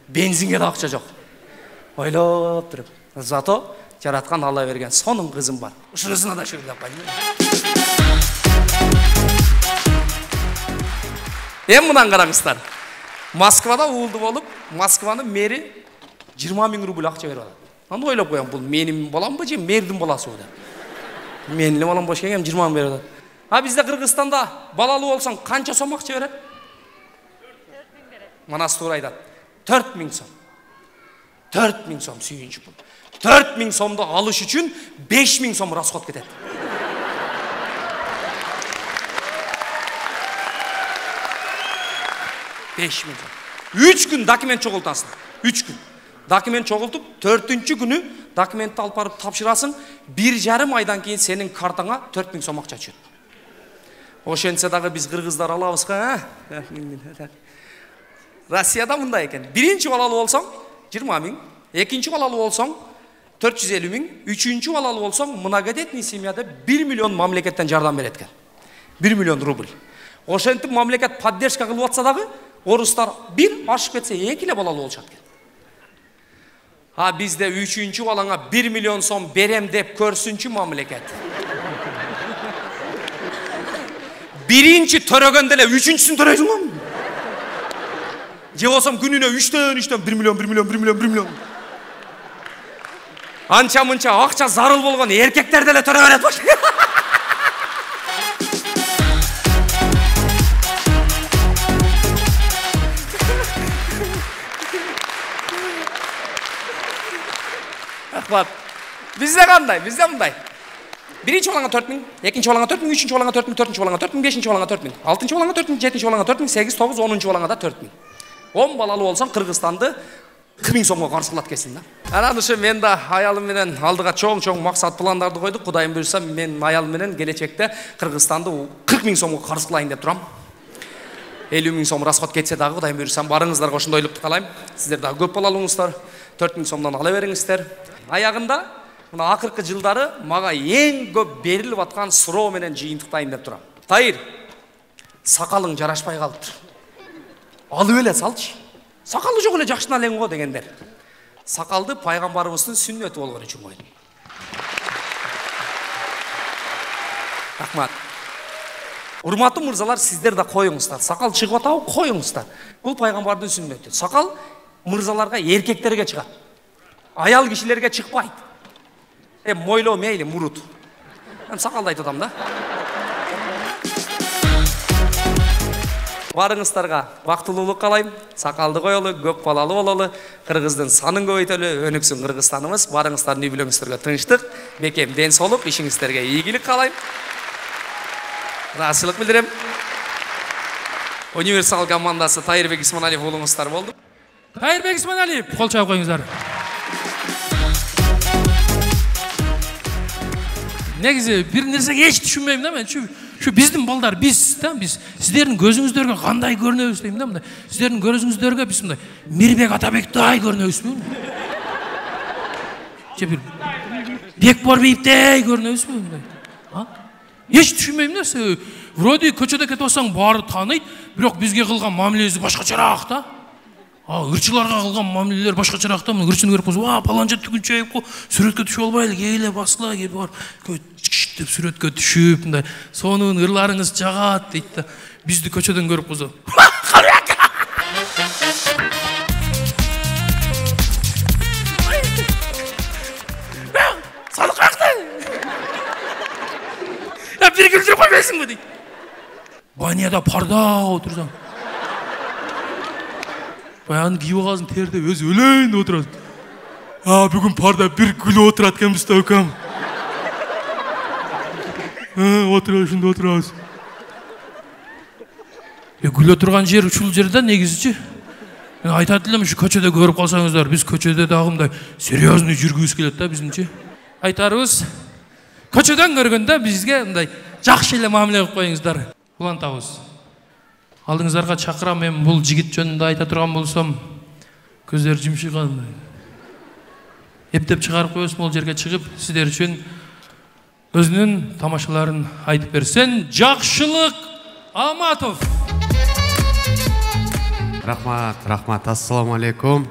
Бензинге да акча жок. Ойлоп туруп, зато жараткан Алла берген сонун кызым бар. Ушунусуна да шүгүрлөп койдум. Мындан караңыздар. Москвада уулду болуп, Москванын мэри 20 000 рубль акча берип алат. Анда ойлоп коям, бул менин баламбы же мэрдин баласыбы деп. Менин балам бош келгем 20 000 берип алат. А бизде Кыргызстанда балалуу болсоң канча сом акча берет? 4000 берет. Манас туура айтат. 4000 сом. 4000 сом сүйүнчү пул. 4000 сомду алыш үчүн 5000 сом расход кетет. $5000. 3 күн документ чогултасың. 3 күн. Документ чогултуп, 4-чү күнү документти алып барып тапшырасың. 1,5 айдан кийин сенин картаңа 4000 сом акча түшөт. Ошентсе дагы биз кыргыздар алабыз ка? Россияда мындай экен. Биринчи балалуу болсоң 20 000, экинчи балалуу болсоң 450 000, үчүнчү балалуу болсоң многодетный семьяда 1 миллион мамлекеттен жардам берет экен. 1 миллион рубль. Ошентип мамлекет поддержка кылып атса дагы, орустар бир ашып кетсе 2 эле балалуу болушат экен. Ha bizde 3-cü balаңа 1 milyon сом берем деп көрсүнчү мамлекет. Birinci törөгөндө эле 3-чүсүн төрөйсүң го? Же болсом күнүнө 3төн 1 milyon. Анча мынча акча зарыл болгон эркектер деле төрө берет болчу. Ахмат. Bizde кандай? Bizde мындай. Birinci balаңа 4 ming, экинчи балаңа 4 ming, üçüncü balаңа 4 ming, төртүнчү балаңа 4 ming, бешинчи балаңа 4 ming, алтынчы балаңа 4 ming, жетинчи балаңа 4 ming, 8, 9, 10-чу балаңа да 4 ming. 10 балалы болсаң Кыргызстанды 40 ming сомго каршылат келсин да. Анан ушу мен да аялым менен алдыга чоң максат пландарды койдук. Кудайым буйрса мен аялым менен келечекте Кыргызстанды 40 ming сомго каршылайын деп турам. 50 ming сом расход кетсе дагы Кудайым буйрса барыңыздарга ошондойлукту каалайм. Сиздер дагы көп балалууңуздар, 4 ming сомдон ала бериңиздер. Аягында мына акыркы жылдары мага эң көп берилип аткан суроо менен жыйынтыктайын деп турам. Тайыр, сакалың жарашпай калыптыр. Алып эле салчы. Сакалы жок эле жакшына элең го дегендер. Сакалды пайгамбарыбыздын сүннөтү болгон үчүн койдум. Рахмат. Урматтуу мырзалар, сиздер да коюңуздар. Сакал чыгып атабы, коюңуздар. Бул пайгамбардын сүннөтү. Сакал мырзаларга, эркектерге чыгат. Аял кишилерге чыкпайт. Мойлоо мейли мурут. Мен сакалды айтып атам да. Барыңыздарга бактылуулук каалайм. Сакалды коелу, көп балалы бололу. Кыргыздын санын көбөйтөлү. Өнүксүн Кыргызстаныбыз. Барыңыздардын үй бүлөңүздөргө тынчтык, бекем ден соолук, ишиңиздерге ийгилик каалайм. Ыраазычылык билдирем. Универсал командасы Тайырбек Исманалиев уулуңуздар болду. Тайырбек Исманалиев, кол чаап коюңуздар. Негизи бир нерсеге эч түшүнбөйм да мен. Şu биздин балдар, биз сиздердин көзүңүздөргө кандай көрүнөбүз дейм да мындай. Сиздердин көзүңүздөргө биз мындай Мирбек Атабектай көрүнөбүзбү? Же бир Бекборбиевдей көрүнөбүзбү мындай? Эч түшүнбөйм да. Вроде көчөдө кетип алсаң баары тааныйт, бирок бизге кылган мамилеси башкачараак да. Ырчыларга кылган мамилелер башкачараак да. Ырчыны көрүп калса, паланча түгүнчөйүп ко, сүрөткө түшүп албайлы, келе басыла келип бар. Деп сүрөткө түшүп мындай сонун ырларыңыз жагат дейт да. Бизди көчөдөн көрүп калса, салык акты. Бир күлдүрүп койбойсуңбу дейт. Банияда парда отурсаң. Баягы кийип алгансың терде өзү өлөйүн деп отурасың. Бүгүн парда бир күлүп отурат экенбиз да өкөм. Отурабыз, ушунда отурабыз. Күлө турган жер ушул жерде негизичи. Мен айтат элем, ушу көчөдө көрүп калсаңыздар, биз көчөдө дагы мындай серьезный жүргүбүз келет да биздинчи. Айтарыбыз, көчөдөн көргөндө бизге мындай жакшы эле мамиле кылып коюңуздар. Улантабыз. Алдыңыздарга чакырам, мен бул жигит жөнүндө айта турган болсом, көздөр жымшыган. Эптеп чыгарып коебуз, бул жерге чыгып, сиздер үчүн өзүнүн тамашаларын айтып берсен. Жакшылык Аматов. Рахмат, ассаламу алейкум.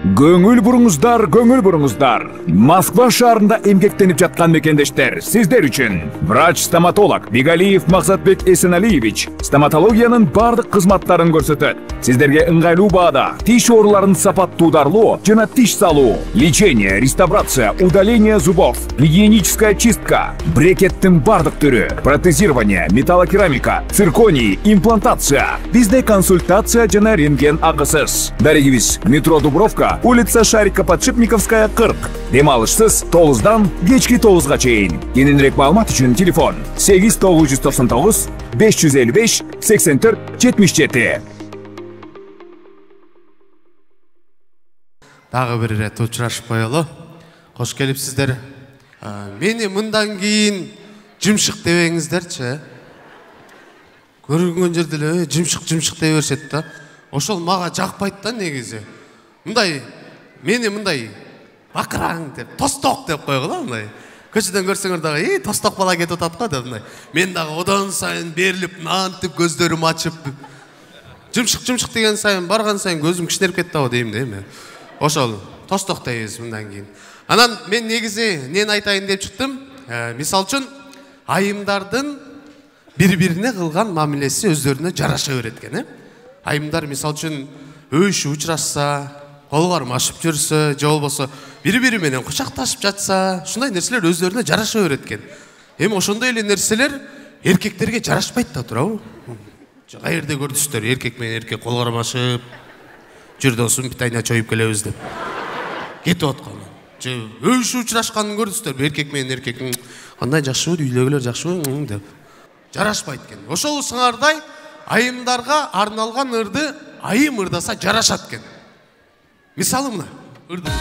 Көңүл буруңуздар. Москва шаарында эмгектенип жаткан мекендештер, сиздер үчүн врач-стоматолог Бигалиев Максатбек Эсеналиевич стоматологиянын бардык кызматтарын көрсөтөт. Сиздерге ыңгайлуу баада тиш ооруларын сапаттуударлоо жана тиш салуу, лечение, реставрация, удаление зубов, гигиеническая чистка, брекеттин бардык түрү, протезирование, металлокерамика, цирконий, имплантация. Бизде консультация жана рентген агысыз. Дарегибиз: метро Дубровка, улица Шарика-Подшипниковская, 40. Дем алышсыз 9-дан кечки 9-га чейин. Кененирээк маалымат үчүн телефон 8999 555 84 77. Дагы бир ирет учурашып коелу. Кош келипсиздер. Мени мындан кийин жымшык дебеңиздерчи. Көргөн жерде эле жымшык дей беришет да. Ошол мага жакпайт да негизи. Мени мындай бакыраң деп, тосток деп койгула мындай. Көчөдөн көрсөңөр дагы, тосток бала кетип атат го деп мындай. Мен дагы одан сайын берилип, нантип көздөрүм ачып, жымшык деген сайын барган сайын көзүм кичинерип кетти ау дейм да эми. Ошол тостоктойбуз мындан кийин. Анан мен негизи нени айтайын деп чыктым? Мисал үчүн айымдардын бири-бирине кылган мамилеси өздөрүнө жараша берет экен, Айымдар мисал үчүн өйшү учурашса, кол кармашып жүрсө, же болбосо бири-бири менен кучакташып жатса, ушундай нерселер өздөрүнө жараша берет экен. Эми ошондой эле нерселер эркектерге жарашпайт да туурабы? Каерде көрдүңүздөр эркек менен эркек кол кармашып, жүр досум питайна чоюп келебиз деп кетип аткан. Же өйшү учурашканын көрдүңүздөрбү? Эркек менен эркектин кандай жакшыбы, үйлөгүлөр жакшыбы деп жарашпайт экен. Ошол сыңардай айымдарга арналган ырды айым ырдаса жарашат экен. Мисалы мына ырды.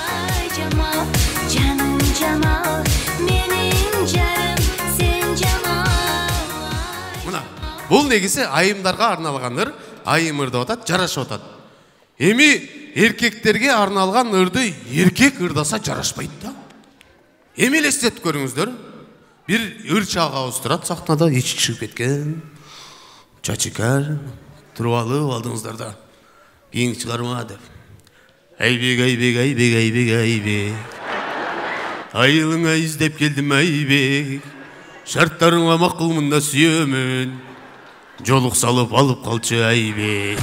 Мына бул негизи айымдарга арналган ыр, айым ырдап атат, жарашып атат. Эми эркектерге арналган ырды эркек ырдаса жарашпайт да. Эми элестетип көрүңүздөр. Бир ыр чагабыз турат сахнада, ичи чыгып кеткен. Чачыкар туруп алып алдыңыздар да. Кийин чыгарма деп. Айбек, айбек, айбек, айбек, айбек. Айылыңа издеп келдим айбек. Шарттарыңа макулмун да сүйөмүн. Жолук салып алып калчы айбек.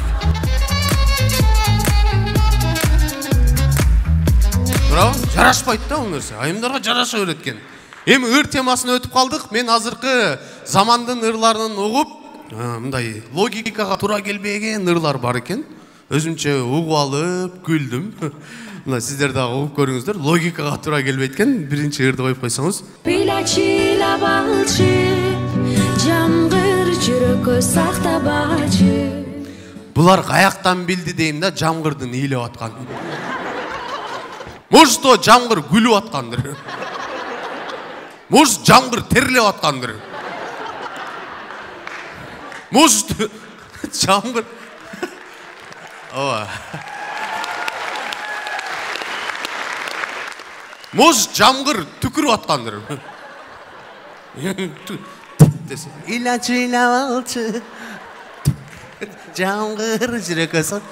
Жарашпайт да бул нерсе. Айымдарга жараша берет экен. Эми ыр темасын өтүп калдык. Мен азыркы замандын ырларын угуп, мындай логикага туура келбеген ырлар бар экен. Өзүмчө угуп алып, күлдүм. Мына сиздер дагы угуп көрүңүздөр. Логикага туура келбейт экен. Биринчи ырды коюп койсоңуз. Пилачила балчы, жамгыр жүрөккө сактабачы. Булар каяктан билди дейм да, жамгырдын ыйлап атканын. Может, то жамгыр күлүп аткандыр. Может, жамгыр терлеп аткандыр. Может, жамгыр Может, жамгыр түкүрүп аткандыр. Илачыла балчы, жамгыр жүрөккө сактабачы.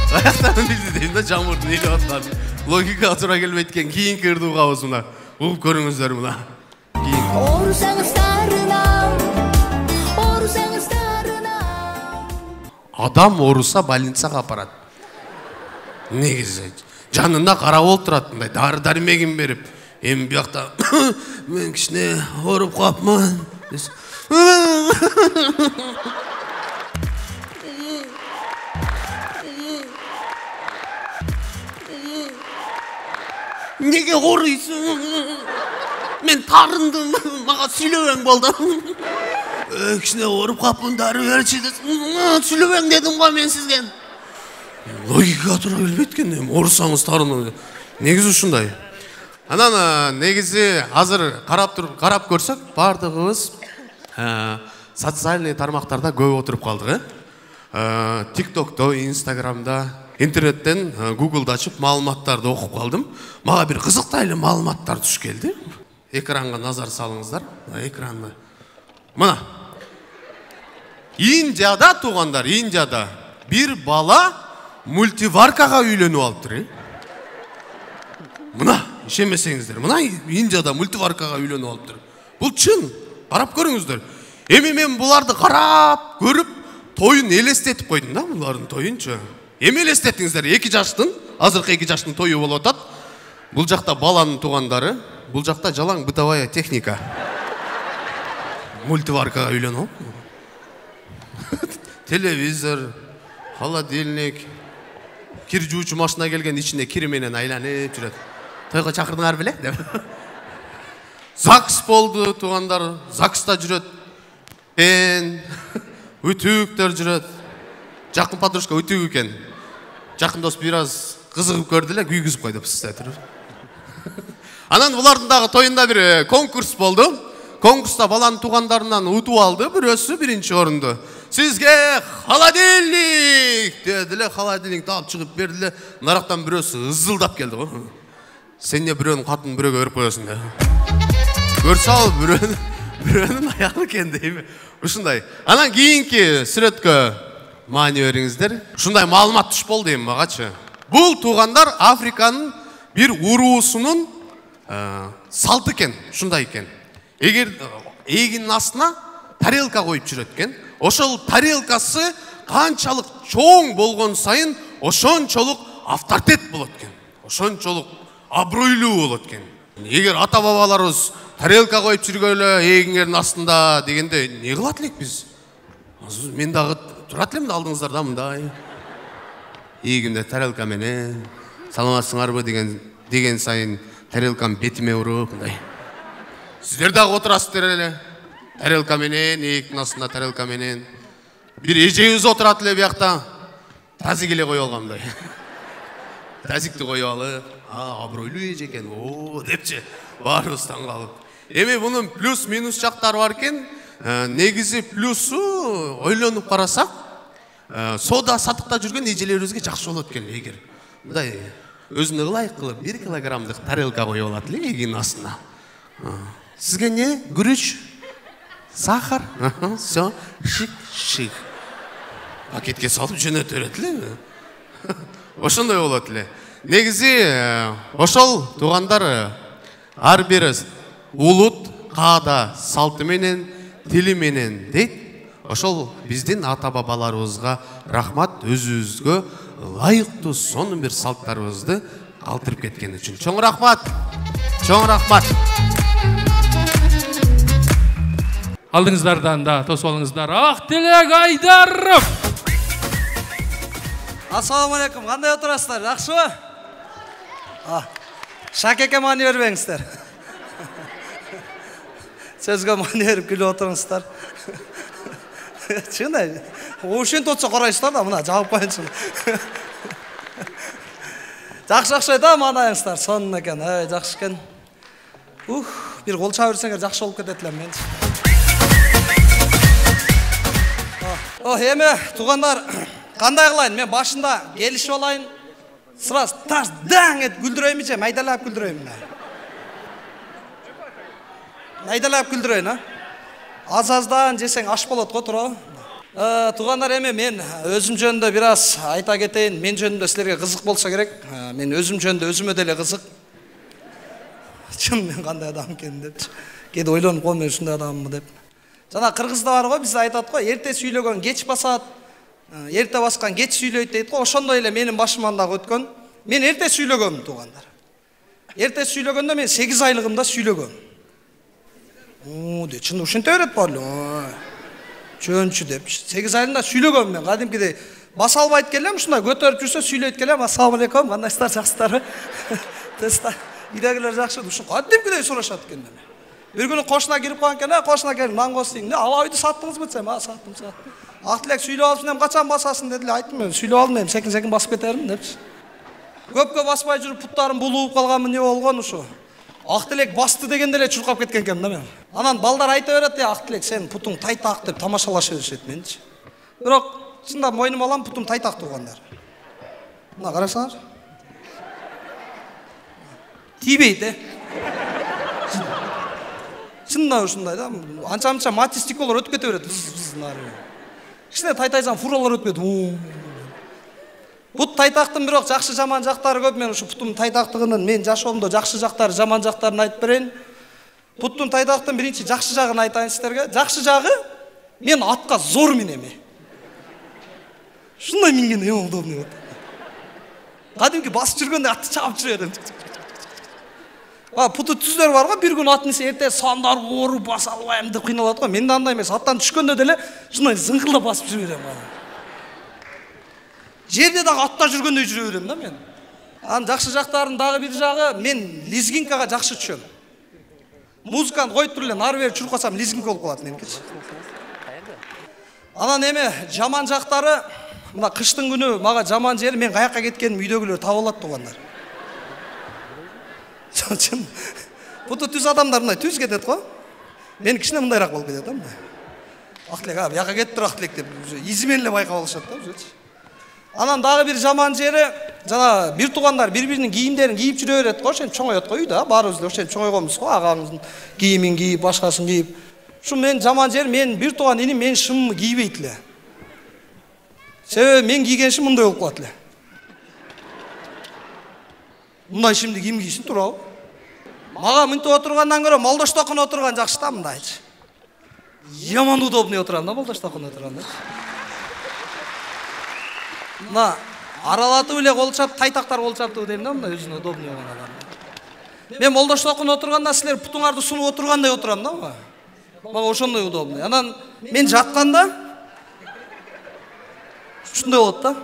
Каяктан билди дейм да, жамгырдын ыйлап атканын. Логика туура келбейт экен. Кийинки ырды угабыз мына. Угуп көрүңүздөр мына. Адам оруса больницага апарат. Негизи жанына карап олтурат, мындай дары дармегин берип, эми биякта мен кичине ооруп калыпмын. Неге ооруйсуң? Мен тарындым, мага сүйлөбөң болду. Кичине ооруп калыпмын, дары берчи десем, сүйлөбөң дедим го мен сизге. Логика туура келбейт экен, оорусаңыз тарынып. Негизи ушундай. Анан негизи азыр карап көрсөк, бардыгыбыз социальный тармактарда көп отуруп калдык, TikTok'то, Instagram'да, интернеттен, Google'да ачып маалыматтарды окуп калдым. Мага бир кызыктуу эле маалыматтар түшүп келди. Экранга назар салыңыздар. Экранга. Мына. Индияда туугандар, Индияда бир бала мультиваркага үйлөнүп алыптыр. Мына, ишенбесеңиздер. Мына Индияда мультиваркага үйлөнүп алыптыр. Бул чын. Карап көрүңүздөр. Эми мен буларды карап көрүп, тоюн элестетип койдум да, булардын тоюнчу. Эми элестетиңиздер, 2 жаштын, азыркы 2 жаштын тою болуп атат. Бул жакта баланын туугандары, бул жакта жалаң бытовая техника. Мультиваркага үйлөнүп. Телевизор, холодильник, кир жуучу машина келген, ичинде кир менен айланып жүрөт. Тойго чакырдыңар беле деп. ЗАГС болду туугандар, ЗАГСта жүрөт. Үтүктөр жүрөт. Жакын подружка үтүк экен. Жакын дос бир аз кызыгып көрдү эле, күйгүзүп койду сиздер. Анан булардын дагы тоюнда бир конкурс болду. Конкурста баланын туугандарынан утуп алды, бирөөсү биринчи орунду. Сизге холодильник деди эле, холодильникти алып чыгып берди эле. Нарактан бирөөсү ызылдап келди го. Сен эмне бирөөнүн катын бирөөгө берип коесуң да. Көрсө ал бирөөнүн аягы экен дейм. Ушундай. Анан кийинки сүрөткө маани бериңиздер. Ушундай маалымат түшүп болду эми магачы. Бұл туғандар Африканың бір уруусунун салты экен, ушундай экен. Эгер эгинин астына тарелка коюп жүрөт экен, ошол тарелкасы канчалык чоң болгон сайын ошончолук авторитет болот экен. Ошончолук абройлуу болот экен. Эгер ата бабаларыбыз тарелка коюп жүргөлө эгиңердин астында дегенде не кылат элек биз? Мен дагы турат элем да алдыңыздарда мындай. Эгимде тарелка менен саламатсыңарбы деген сайын тарелканы бетиме уруп мындай. Сиздер дагы отурасыздар эле. Тарелка менен, эгиңдин астында тарелка менен. Бир эжебиз отурат эле биякта. Тазик эле коюп алган мындай. Тазикти коюп алып, абройлуу эже экен, депчи баарыбыз таң калып. Эми бунун плюс минус жактары бар экен. Негизи плюсу ойлонуп карасак, сода сатыкта жүргөн эжелерибизге жакшы болот экен. Эгер мындай өзүнө ылайык кылып 1 килограммдык тарелка коюп алат эле эгинин астына. Сизге не? Күрүч, сахар, всё, шик. Пакетке салып жөнөтө берет эле. Ошондой болот эле. Негизи ошол туугандар ар бир улут каада салты менен, тили менен дейт. Ошол биздин ата бабаларыбызга рахмат, өзүбүзгө ылайыктуу сонун бир салттарыбызды калтырып кеткен үчүн. Чоң рахмат. Чоң рахмат. Алдыңыздардан да тосуп алыңыздар. Ақтілек Айдаров. Ассаламу алейкум. Кандай отурасыздар? Жакшыбы? Шакеке мани бербеңиздер. Сөзгө мани берип күлүп отуруңуздар. Чындай. Ошентип отса карайсыздар да, мына жабып коюнчу. Жакшы айта манайыңыздар. Сонун экен. Жакшы экен. Бир кол чаба берсеңер жакшы болуп кетет элем мен. Эме туугандар, кандай кылайын? Мен башында келишип алайын. Сразу таш даң эт күлдүрөйүнбү же, майдалап күлдүрөйүнбү? Майдалап күлдүрөйүн, Аз-аздан жесең аш болот го, туурабы? Туугандар, эми мен өзүм жөнүндө бир аз айта кетейин. Мен жөнүндө силерге кызык болсо керек. Мен өзүм жөнүндө өзүмө деле кызык. Чын мен кандай адам экенин депчи. Кээде ойлонуп коем мен ушундай адаммы деп. Жана кыргызда бар го, биз айтат го, эрте сүйлөгөн кеч басат, эрте баскан кеч сүйлөйт дейт го. Ошондой эле менин башыман дагы өткөн. Мен эрте сүйлөгөм, туугандар. Эрте сүйлөгөндө мен 8 айлыгымда сүйлөгөм. Де чын ушинте берет барлы. Жөнчү деп 8 айында сүйлөгөм мен. Кадимкидей баса албайт келем, ушундай көтөрүп жүрсө сүйлөйт келем. Ассаламу алейкум, кандайсыздар, жакшысыздарбы? Теста, үйдөгүлөр жакшы, ушун кадимкидей сурашат экен мен. Bir günü koşuna girip kalırken, koşuna gelip lan koşayım. Ne alaydı sattınız mı sen? Sattım. Aktilek süyle alsın hem kaçan basasın dediler. Aytım ben süyle almayayım. Sekin basıp keterim demiş. Köpke basmay жүрүп putlarım bulup kalganmı ne olgan şu? Aktilek bastı degendele çurkap ketkenken de ben. Anan baldar ayta öğret ya Aktilek sen putun taytak dep tamaşalaşı verişet mençi. Biroq şunda moynum alan putum taytak turganlar. Mına karasalar. Тийбейт. Чынында ушундай да. Анча-мынча мати стеклолор өтүп кете берет. Кичине тайтайсаң фуралар өтүп кетет. Бут тайтактын бирок жакшы жаман жактары көп. Мен ушу путун тайтактыгынын мен жашоомдо жакшы жактары, жаман жактарын айтып берейин. Путтун тайтактын биринчи жакшы жагын айтайын силерге. Жакшы жагы мен атка зор минем. Шундай минген эң удобный болот. Кадимки басып жүргөндө атты чаап жүрөм. Путу түздөр бар го, бир күн атын эрте сандар ооруп баса албайм деп кыйналат го. Мен да андай эмес. Аттан түшкөндө деле шундай зыңкылдап басып жүрө берем. Жерде дагы атта жүргөндөй жүрө берем да мен. Анын жакшы жактарынын дагы бир жагы, мен лизгинкага жакшы түшөм. Музыканы коюп туруп эле нары бери чуркасам лизгинка болуп калат меникичи. Анан эме жаман жактары, мына кыштын күнү мага жаман жери мен каяка кеткеним үйдөгүлөр таап алат тугандар. Чын. Буту түз адамдар мындай түз кетет го. Мен кичине мындайраак болуп кетет да. Актилек, бияка кетип тур Актилек деп изи менен эле байкап алышат да өзүчү. Анан дагы бир жаман жери, жана бир туугандар бири-биринин кийимдерин кийип жүрө берет го, ошентип чоңоет го үйдө, баарыбыз эле ошентип чоңойгонбуз го, агаңыздын кийимин кийип, башкасын кийип. Ушу мен жаман жер, мен бир тууган иним мен шымымды кийбейт эле. Себеби мен кийген шым мындай болуп калат эле. Мындай şimdi ким кийсин туурабы? Мага мынтип отургандан көрө Молдош Токун отурган жакшы да мындайчы. Яман удобный отурам да Молдош Токун отурганда. Мына аралатып эле кол чап, тайтактар кол чаптыбы дейм да, мындай өзүнө удобный болгон адам. Мен Молдош Токун отурганда силер бутуңарды сунуп отургандай отурам да мага. Мага ошондой удобный. Анан мен жатканда ушундай болот да.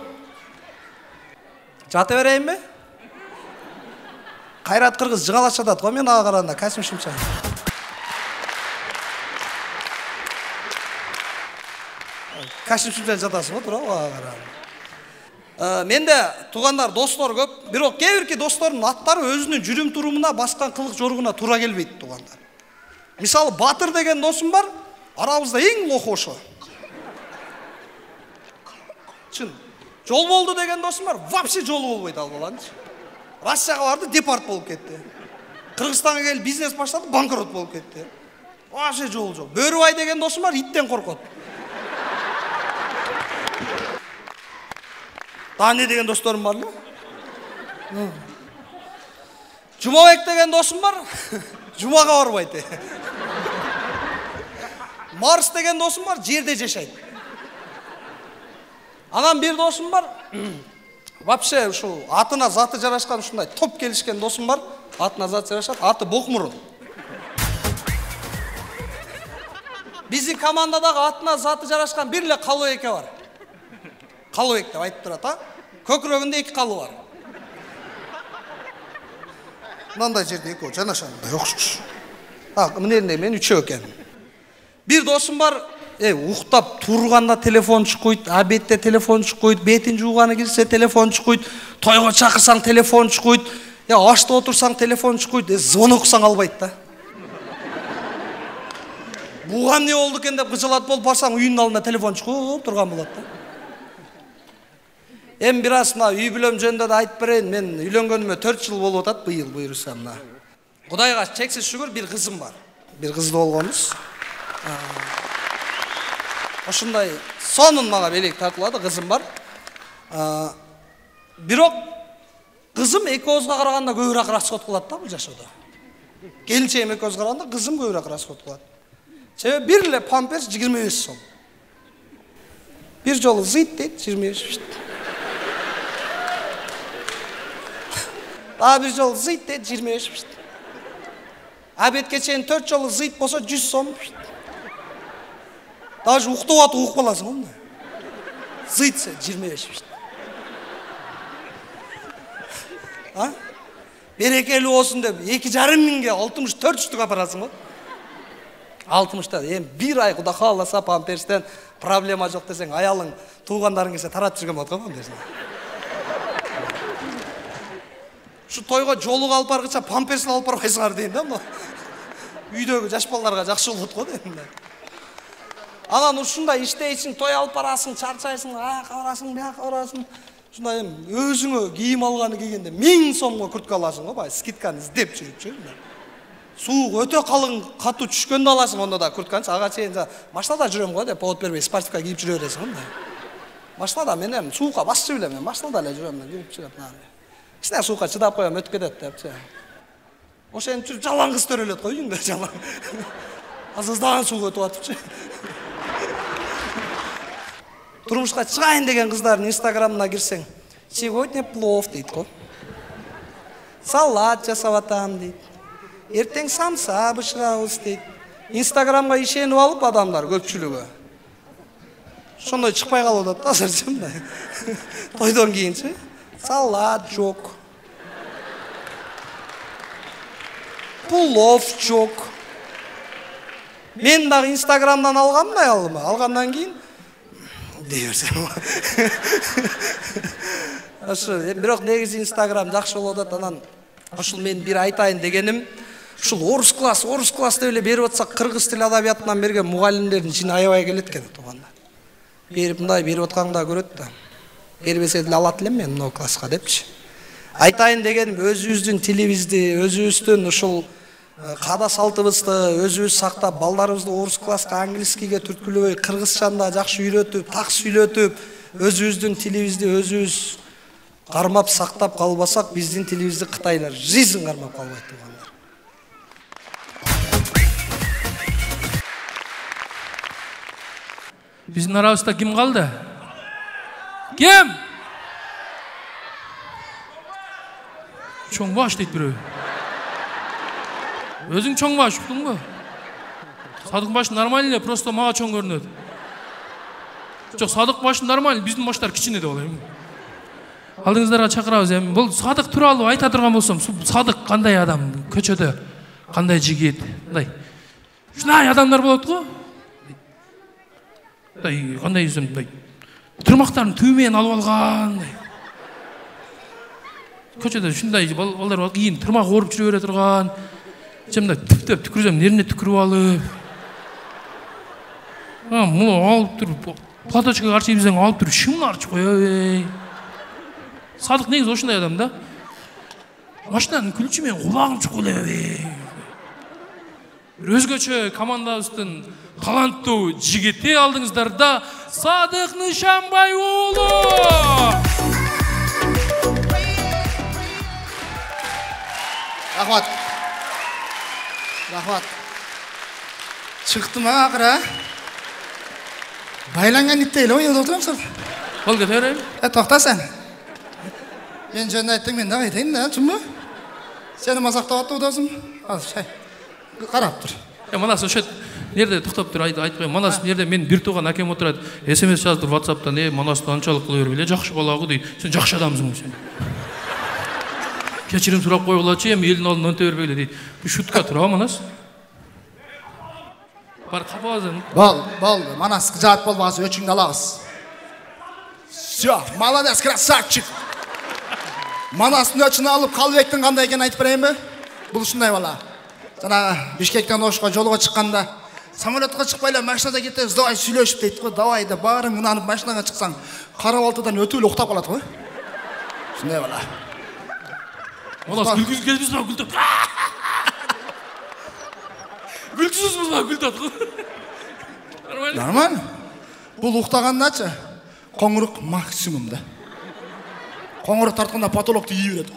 Жата берейинби? Кайрат Кыргыз жыгалаш жатат го мен ага караганда, Касим Шымчан. Касим Шымчан жатасың го туурабы ага караганда. Менде туугандар, достор көп. Бирок кээ бирки достордун аттары өзүнүн жүрүм турумуна, баскан кылык жоргуна туура келбейт туугандар. Мисалы Батыр деген досум бар, арабызда эң лоху ошо. Чын. Жол болду деген досум бар, вообще жолу болбойт ал баланчы. Россияга барды, депорт болуп кетти. Кыргызстанга келип бизнес баштады, банкрот болуп кетти. Вообще жол жок. Бөрүбай деген досум бар, иттен коркот. Тани деген досторум бар эле. Жумабек деген досум бар, жумага барбайт. Марс деген досум бар, жерде жашайт. Анан бир досум бар, вообще ушул атына заты жарашкан ушундай топ келишкен досум бар, атына заты жарашат, аты Бокмурун. Биздин командадагы атына заты жарашкан бир эле Калыбеке бар. Калыбек деп айтып турат, а? Көкүрөгүндө 2 калы бар. Мындай жерде экөө жанашандай окшош. Мындай мен 3 экен. Бир досум бар, уктап турганда телефон чукуйт, обедте телефон чукуйт, бетин жууганы келсе телефон чукуйт, тойго чакырсаң телефон чукуйт, ашта отурсаң телефон чукуйт, звонок кылсаң албайт да. Буга эмне болду экен деп кыжалат болуп барсаң үйүнүн алдында телефон чукуп турган болот да. Эми бир аз мына үй бүлөм жөнүндө да айтып берейин, мен үйлөнгөнүмө 4 жыл болуп атат быйыл буйруса мына. Кудайга чексиз шүгүр бир кызым бар. Бир кызды болгонбуз. Ошундай сонун мага белек тартылады, кызым бар. Бирок кызым экөөбүзгө караганда көбүрөөк расход кылат да бул жашоодо. Келинчегим экөөбүзгө караганда кызым көбүрөөк расход кылат. Себеби бир эле памперс 25 сом. Бир жолу зыйт дейт 25. Бир жолу зыйт дейт 25. Обедке чейин 4 жолу зыйт болсо 100 сом. Даже уктап атып угуп каласың го. Зыйтса 25. Берекелүү болсун деп 2,5 миңге 64 штук апарасың го. 60-та. Эми бир ай Кудай кааласа памперстен проблема жок десең, аялың, туугандарың келсе таратып жүргөн болот го памперсти. Şu тойго жолуга алып баргыча памперсин алып барбайсыңар дейин да, мына. Үйдөгү жаш балдарга жакшы болот го дейм. Анан ушундай иштейсиң, той алып барасың, чарчайсың, аяка барасың, бияка барасың. Ушундай өзүңө кийим алганы кийгенде 1000 сомго куртка аласың го, бай скидканы издеп жүрүп. Суук өтө калың, катуу түшкөндө аласың, ондо да куртканчы ага чейин машинада жүрөм го деп повод бербей спортивка кийип жүрө бересиң го. Машинада мен эми суукка басчы билем, машинада эле жүрөм, кийип жүрөм. Кичине суукка чыдап коем, өтүп кетет депчи. Ошентип жүрүп жалаңгыз төрөлөт го үйүндө жалаң. Азыздан суук өтүп атыпчы. Турмушка чыгайын деген кыздардын инстаграмына кирсең, сегодня плов дейт го. Салат жасап атам дейт. Эртең самса бышырабыз дейт. Инстаграмга ишенип алып адамдар көпчүлүгү. Ошондой чыкпай калып атат да азырчы мындай. Тойдон кийинчи салат жок. Плов жок. Мен дагы инстаграмдан алгам да алма. Алгандан кийин дей берсем. Ошо бирок негизи инстаграм жакшы болуп атат. Анан ошол мен бир айтайын дегеним, ушул орус класс деп эле берип атсак, кыргыз тил адабиятынан берген мугалимдердин жини аябай келет экен тууганда. Берип мындай берип атканда көрөт да. Бербесе деле алат элем мен мына класска депчи. Айтайын дегеним, өзүбүздүн тилибизди, өзүбүздүн ушул каада салтыбызды өзүбүз сактап, балдарыбызды орус класска, английскийге түрткүлөбөй, кыргызчаны да жакшы үйрөтүп, так сүйлөтүп, өзүбүздүн тилибизди өзүбүз кармап сактап калбасак биздин тилибизди кытайлар жизнь кармап калбайт туугандар. Биздин арабызда ким калды? Ким? Чоң баш дейт бирөө. Өзүң чоң баш уктуңбу? Садык баш нормально, просто мага чоң көрүнөт. Жок, Садык баш нормально, биздин баштар кичине деп алайм. Алдыңыздарга чакырабыз эми. Бул Садык тууралуу айта турган болсом, Садык кандай адам, көчөдө кандай жигит, мындай. Ушундай адамдар болот го. Мындай кандай десем, мындай тырмактарын түбү менен алып алган. Көчөдө ушундай балдар бар, кийин тырмак ооруп жүрө бере турган. Мындай типтеп түкүрсөм, нерине түкүрүп алып. Муну алып туруп, платочкага каршы бизең алып туруп, шымын арчып коёбуй. Садык негизи ошондой адам да. Машинанын күлчү менен кулагым чукул эле. Бир өзгөчө командабыздын таланттуу жигити алдыңыздарда Садык Нышанбай уулу. Рахмат. Рахмат. Чыктым акыра. Байланган иттей эле ойдо отурам сен. Бол кете берейин. Токта сен. Мен жөн айттым, мен дагы айтайын да, түшүнбү? Сени мазактап аттып атасың. Ал шай. Карап тур. Манас ошо нерде токтоп тур айтпайм. Манас нерде мен бир тууган акем отурат. SMS жаздыр WhatsApp'тан, Манасты анчалык кыла бербей эле, жакшы бала го дейт. Сен жакшы адамсың сен. Кечирим сурап койгулачы, эми элдин алдында өнтө бербей эле дейт. Бу шутка тура Манас. Бар капабызын. Болды. Манас жаат болбагыз, өчүңдү алабыз. Всё, молодец, красавчик. Манастын өчүн алып, Калыбектин кандай экенин айтып берейинби? Бул ушундай бала. Жана Бишкектен Ошко жолго чыкканда самолетко чыкпай эле машинада кетебиз, давай сүйлөшүп дейт го. Давай да баарын ынанып машинага чыксаң, Карабалтыдан өтүп эле уктап калат го. Ушундай бала. Манас күлгүсүз келбиз ба күлтөп. Күлкүсүз ба күлтөт го. Нормально. Бул уктагандачы коңурук максимум да. Коңурук тартканда потолокту ийип берет.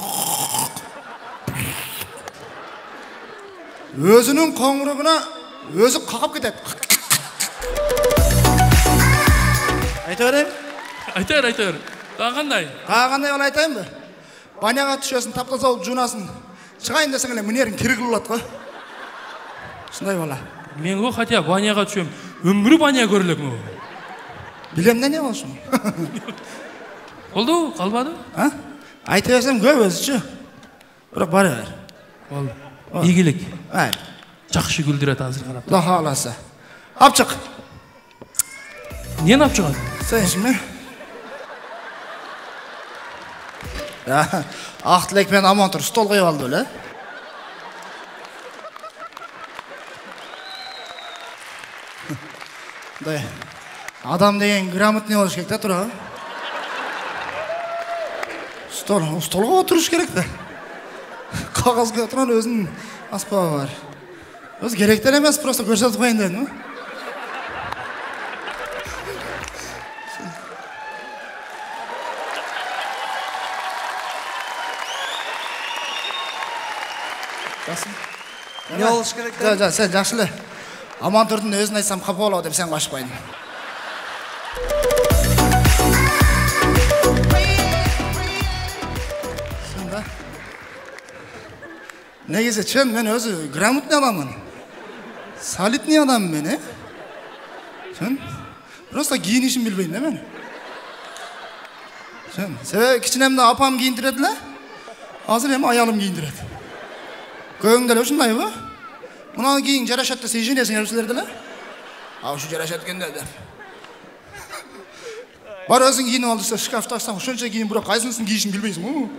Өзүнүн коңуругуна өзү какап кетет. Айта берейин? Айта бер. Дагы кандай? Кандай бала айтайынбы? Баняга түшөсүн, таптаза болуп жуунасың. Чыгайын десең эле мынерин кири кылат го. Ушундай бала. Мен го хотя баняга түшөм. Өмүрү баня көрө элекмин. Билем да не болсун. Болду, калбады? Айта берсем көп өзүчү. Бирок бара бер. Болду. Ийгилик. Айыл. Жакшы күлдүрөт азыр карап. Кудай кааласа. Апчык. Эмнени алып чыгат? Сенчиме? Ак тилек менен аман тур, стол коюп алды беле. Мындай адам деген грамотный болуш керек да, тура. Столго отуруш керек да. Кагазга отурган өзүнүн аспабы бар. Өзү керектер эмес, просто көрсөтүп коюн дедим. Не болуш керек? Жа, сен жакшы эле. Амантурдун өзүн айтсам капа болобу деп сен кашпайын. Негизи чын мен өзү грамотный адаммын. Солидный адаммын мен, Чын. Просто кийинишин билбейм да мен. Чын. Себеби кичинемде апам кийиндирет эле. Азыр эми аялым кийиндирет. Көңүң деле ушундайбы? Мына кийин жарашат десе ишенесиңер силер деле. Ушу жарашат экен деп. Бар өзүң кийинип ал десе шкафты ачсаң, ошончо кийин бирок кайсынысын кийишин билбейсиң.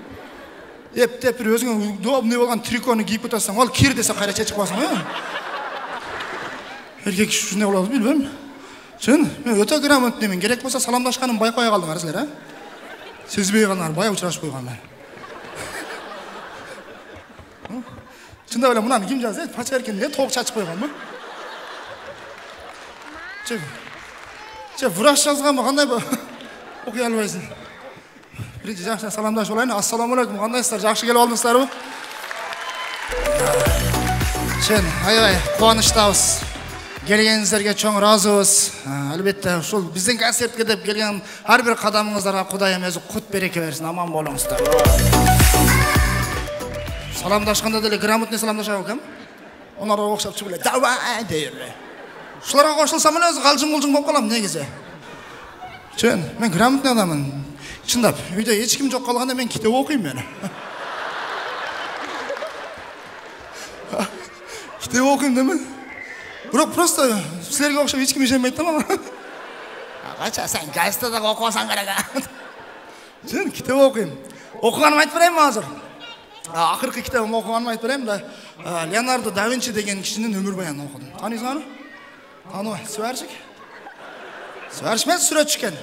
Эптеп бир өзүңө удобный болгон трикону кийип кетсең, ал кир десе кайра чечикпасың. Эркек киши ушундай болобу билбейм. Чын, мен өтө грамотныймын. Керек болсо саламдашканын байкой калдыңар силер, Сезбей калдыңар, бая учурашып койгондар. Чындап эле мынаны ким жазды? Пача эркен эле тоок чачып койгонбу? Че врач жазганбы, кандай окуй албайсың? Birinci жақсы саламдашып алайын. Ассаламалейкум, қандайсыздар? Жақсы келіп алдыңыздарбы? Сен, аябай қуаныштабыз. Келгеніңіздерге чоң разыбыз. Әлбетте, ушул биздин концертке деп келген ар бир кадамыңыздарга Кудайым өзү кут береке берсин. Аман болуңуздар. Саламдашканда деле грамотный саламдашабы экен. Онорго окшоп чыгып эле давай дейбир. Ушуларга кошулсам эле өзү калжың-кулжың болуп калам негизи. Чын, мен грамотный адаммын. Чындап, үйдө эч ким жок калганда мен китеп окуйм мен. Китеп окуйм демен. Бирок просто силерге окшоп эч ким ишенбейт да мага. Кача сен газетада окубасаң керек. Чын, китеп окуйм. Окуганым айтып берейинби азыр? Акыркы китебим окуганым айтып берейин да. Леонардо да Винчи деген кишинин өмүр баянын окудум. Таанысыңар аны? Таныбай, сварщик. Сварщик эмес, сүрөтчү экен.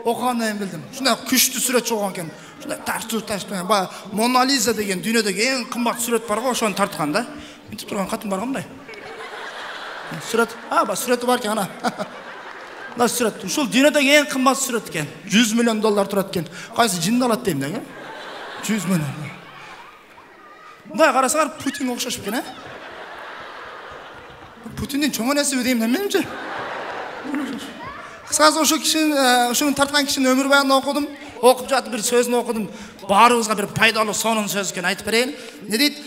Окугандан кийин билдим. Ушундай күчтүү сүрөтчү болгон экен. Ушундай тартып баягы Мона Лиза деген дүйнөдөгү эң кымбат сүрөт бар го, ошону тарткан да. Мынтип турган катын бар кандай? Сүрөт, сүрөтү бар экен ана. Мына сүрөт, ушул дүйнөдөгү эң кымбат сүрөт экен. $100 миллион турат экен. Кайсы жинди алат дейм да, 100 миллион. Мындай карасаңар Путин окшошуп экен, Путиндин чоң энеси дейм да менимче. Кысқасы ошону тарткан кишинин өмүр баянын окудум. Окуп жатып бир сөзүн окудум. Баарыбызга бир пайдалуу сонун сөз экен, айтып берейин. Не дейт?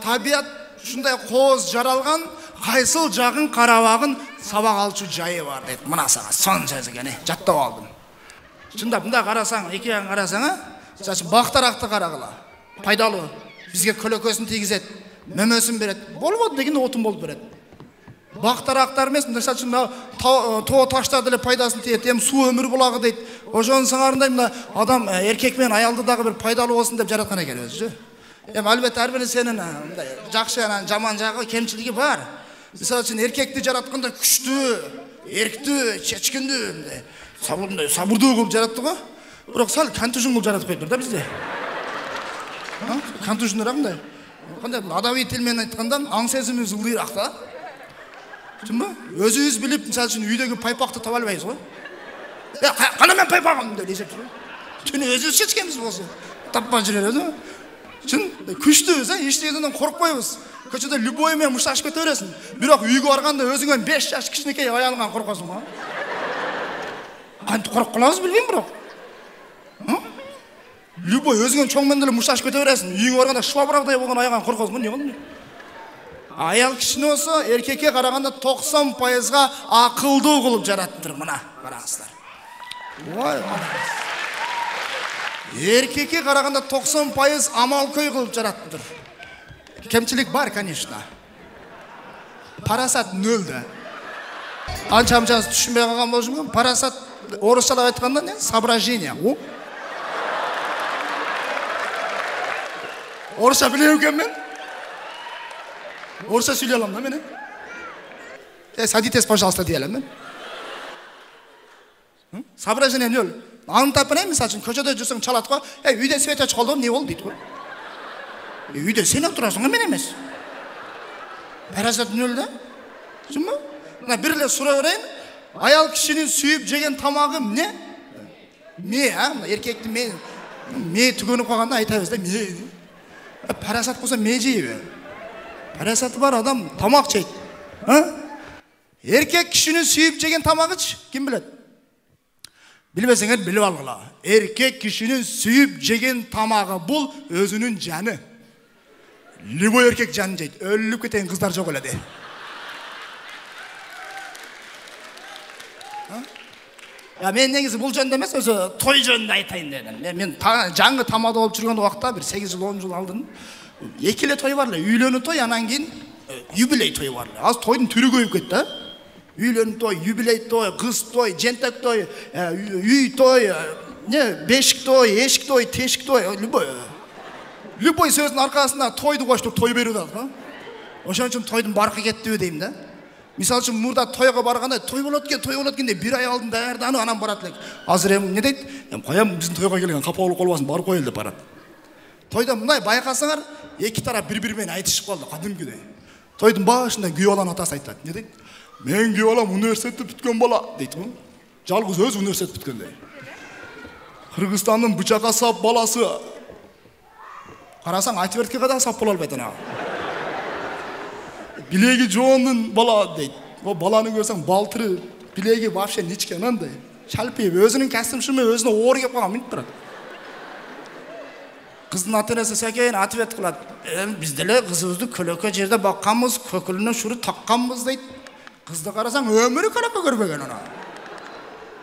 Табият ушундай кооз жаралган, кайсыл жагын карабагын сабак алчу жайы бар дейт. Мына сага сонун сөз экен, жаттап алдым. Чындап мындай карасаң, эки жагын карасаң, мисалы бактаракты карагыла. Пайдалуу, бизге көлөкөсүн тийгизет, мөмөсүн берет. Болбоду дегенде отун болуп берет. Бактарактар эмес, мисалы үчүн тоо таштар деле пайдасын тийет. Эми суу өмүр булагы дейт. Ошонун сыңарындай мына адам эркек менен аялды дагы бир пайдалуу болсун деп жараткан экен өзү. Эми албетте ар биринин мындай жакшы анан жаман жагы, кемчилиги бар. Мисалы үчүн эркекти жаратканда күчтүү, эрктүү, чечкиндүү, мындай сабырдуу кылып жаратты го. Бирок сал контужн кылып жаратып коюптур да бизде. Контужндар кандай? Кандай адабий тил менен айтканда аң сезимибиз ылдыйраак да. Түнбі? Өзіңіз біліп, мысалы үшін үйдегі пайпақты таба албайсыз ғой. Қана мен пайпағым деп есеп жүрмін. Түні өзіміз шешкенбіз болсы. Таппа жүреді. Шын, күштіміз, ештеңеден қорықпаймыз. Көшеде любоймен мұшташып кете бересің. Бірақ үйге барғанда өзіңен 5 жаш кішінекей аялыңнан қорқасың ба? Қанты қорқып қаламыз білмеймін бірақ. Любой өзіңен чоңмен деле мұшташып кете бересің. Үйге барғанда швабырақтай болған аяғынан қорқасың ба? Не болды? Аял кишини болсо эркекке караганда 90%га акылдуу кылып жараттыр. Мына караңыздар. Ой, эркекке караганда 90% амалкөй кылып жараттыр. Кемчилик бар, конечно. Парасат 0 да. Анча-мынчасы түшүнбөй калган болушу мүмкүн. Парасат орусчалап айтканда не? Соображение. Орусча билем экен мен. Орысша сөйлей аламын да мен. Садитесь, пожалуйста, дей аламын мен. Соображение 0. Анын таппайм, мисалы үчүн көчөдө жүрсөң чалат го. Үйдө свет ачып калды, эмне болду дейт го. Үйдө сен отурасың, мен эмес. Парасат 0 да. Түшүнбү? Мына бир эле суроо берейин. Аял кишинин сүйүп жеген тамагы эмне? Ме, эркектин ме түгөнүп калганда айтабыз да, ме. Парасат болсо ме жейби? Парасаты бар адам тамак жейт. Эркек кишинин сүйүп жеген тамагычы ким билет? Билбесеңер билип алгыла. Эркек кишинин сүйүп жеген тамагы бул өзүнүн жаны. Любой эркек жанын жейт. Өлүп кеткен кыздар жок эле де. Мен негизи бул жөнүндө эмес, өзү той жөнүндө айтайын дедим. Мен жаңы тамада болуп жүргөн убакта бир 8 жыл 10 жыл алдын. 2 эле той бар эле. Үйлөнүү той, анан кийин юбилей той бар эле. Азыр тойдун түрү көйүп кетти, Үйлөнүү той, юбилей той, кыз той, жентек той, үй той, бешик той, эшик той, тешик той, любой сөздүн аркасында тойду коштуп той берип атат. Ошон үчүн тойдун баркы кеттиби дейм да. Мисалы үчүн мурда тойго барганда той болот экен деп 1 ай алдын даярданып анан барат элек. Азыр эми эмне дейт? Коям биздин тойго келген капа болуп калбасын, барып коелу деп барат. Тойда мындай байкасаңар, эки тарап бири-бири менен айтышып калды кадимкидей. Тойдун башында күйөө баланын атасы айтат. Не дейт? Мен күйөө балам университетти бүткөн бала дейт го. Жалгыз өзү университет бүткөн дейт. Кыргызстандын бычакка сап баласы. Карасаң айтыбертке кадан сап боло албайт ана. Билеги жоондун бала дейт. О баланы көрсөң балтыры, билеги вообще ничке анандай. Шалпип өзүнүн кастымшымы өзүнө оор кеп калган минт турат. Кыздын ата-энеси секейин атыбет кылат. Биз деле кызыбызды көлөкө жерде бакканбыз, көкүлүнө шуруп такканбыз дейт. Кызды карасаң өмүрү көлөкө көрбөгөн ана.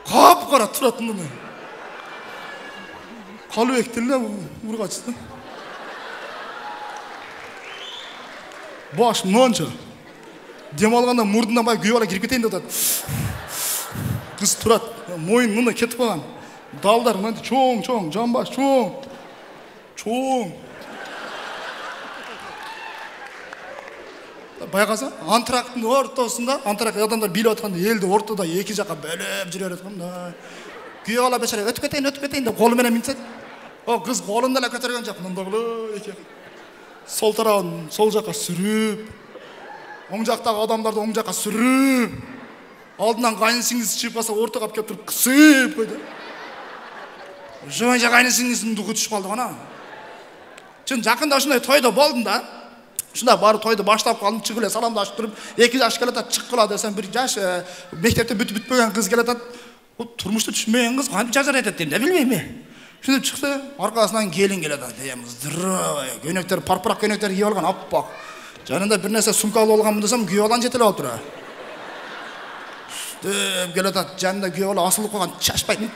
Кап-кара турат муну. Калыбек деле ургачты. Баш монча. Дем алганда мурдунан бай күйөп ала кирип кетейин деп атат. Кыз турат, мойын мына кетип калган. Далдар мындай чоң, жамбаш чоң. Байкаса, антрактын ортосунда, антракт адамдар билип атканда элди ортодо эки жакка бөлөп жүрүп атканда. Күйөп ала бечара өтүп кетейин деп колу менен минтет. О кыз колун деле көтөргөн жок, мындагылы эки. Сол тарабын сол жакка сүрүп, оң жактагы адамдарды оң жакка сүрүп, алдынан кайын сиңдиси чыгып калса ортого алып келип туруп кысып койду. Ошондой кайын сиңдисинин дугу түшүп калды ана. Чын жакында ушундай тойдо болдум да. Ушундай баары тойду баштап калдым, чыгып эле саламдашып туруп, 2 жаш келатат, чыккыла десем, бир жаш мектепте бүтпөгөн кыз келатат. Турмушта түшүнбөгөн кыз кантип жашар этет дейм да, билбейм. Шундый чыкты, аркасынан келин келатат. Здравый, көнөктөр, парпырак көнөктөр кийип алган, аппак. Жанында бир нерсе сумка алып алганмын десем, күйөө алган жетелеп алып тура. Деп келатат, жанында күйөө ала асылып калган, чачпайт.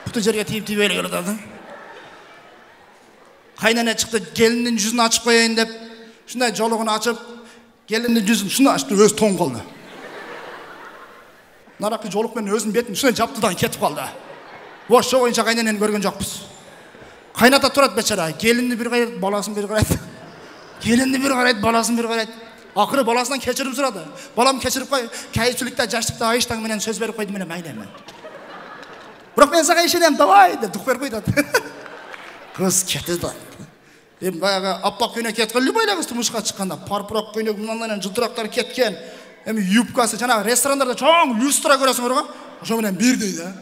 Буту жерге тийип эле келатат. Кайнана чыкты, келиндин жүзүн ачып коеюн деп, шундай жолугун ачып, келиндин жүзүн шуна ачты, өзү тоң калды. Наракы жолук менен өзүнүн бетин шундай жаптыдан кетип калды. Ошо боюнча кайненени көргөн жокпуз. Кайната турат бечара, келинди бир карайт, баласын бир карайт. Келинди бир карайт, баласын бир карайт. Акыры баласынан кечирим сурады. Балам кечирип кой, кайчылыкта, жаштыкта айыштаң менен сөз берип койдум менен майлайм. Бирок мен сага ишенем, давай деп дук берип койду. Кыз кетти да. Эми баягы аппак көнөк кеткен любой кыз турмушка чыкканда парпырак көнөк мындан жылтырактар кеткен. Эми юбкасы жанагы ресторандарда чоң люстра көрөсүңөр го. Ошо менен бирдей да.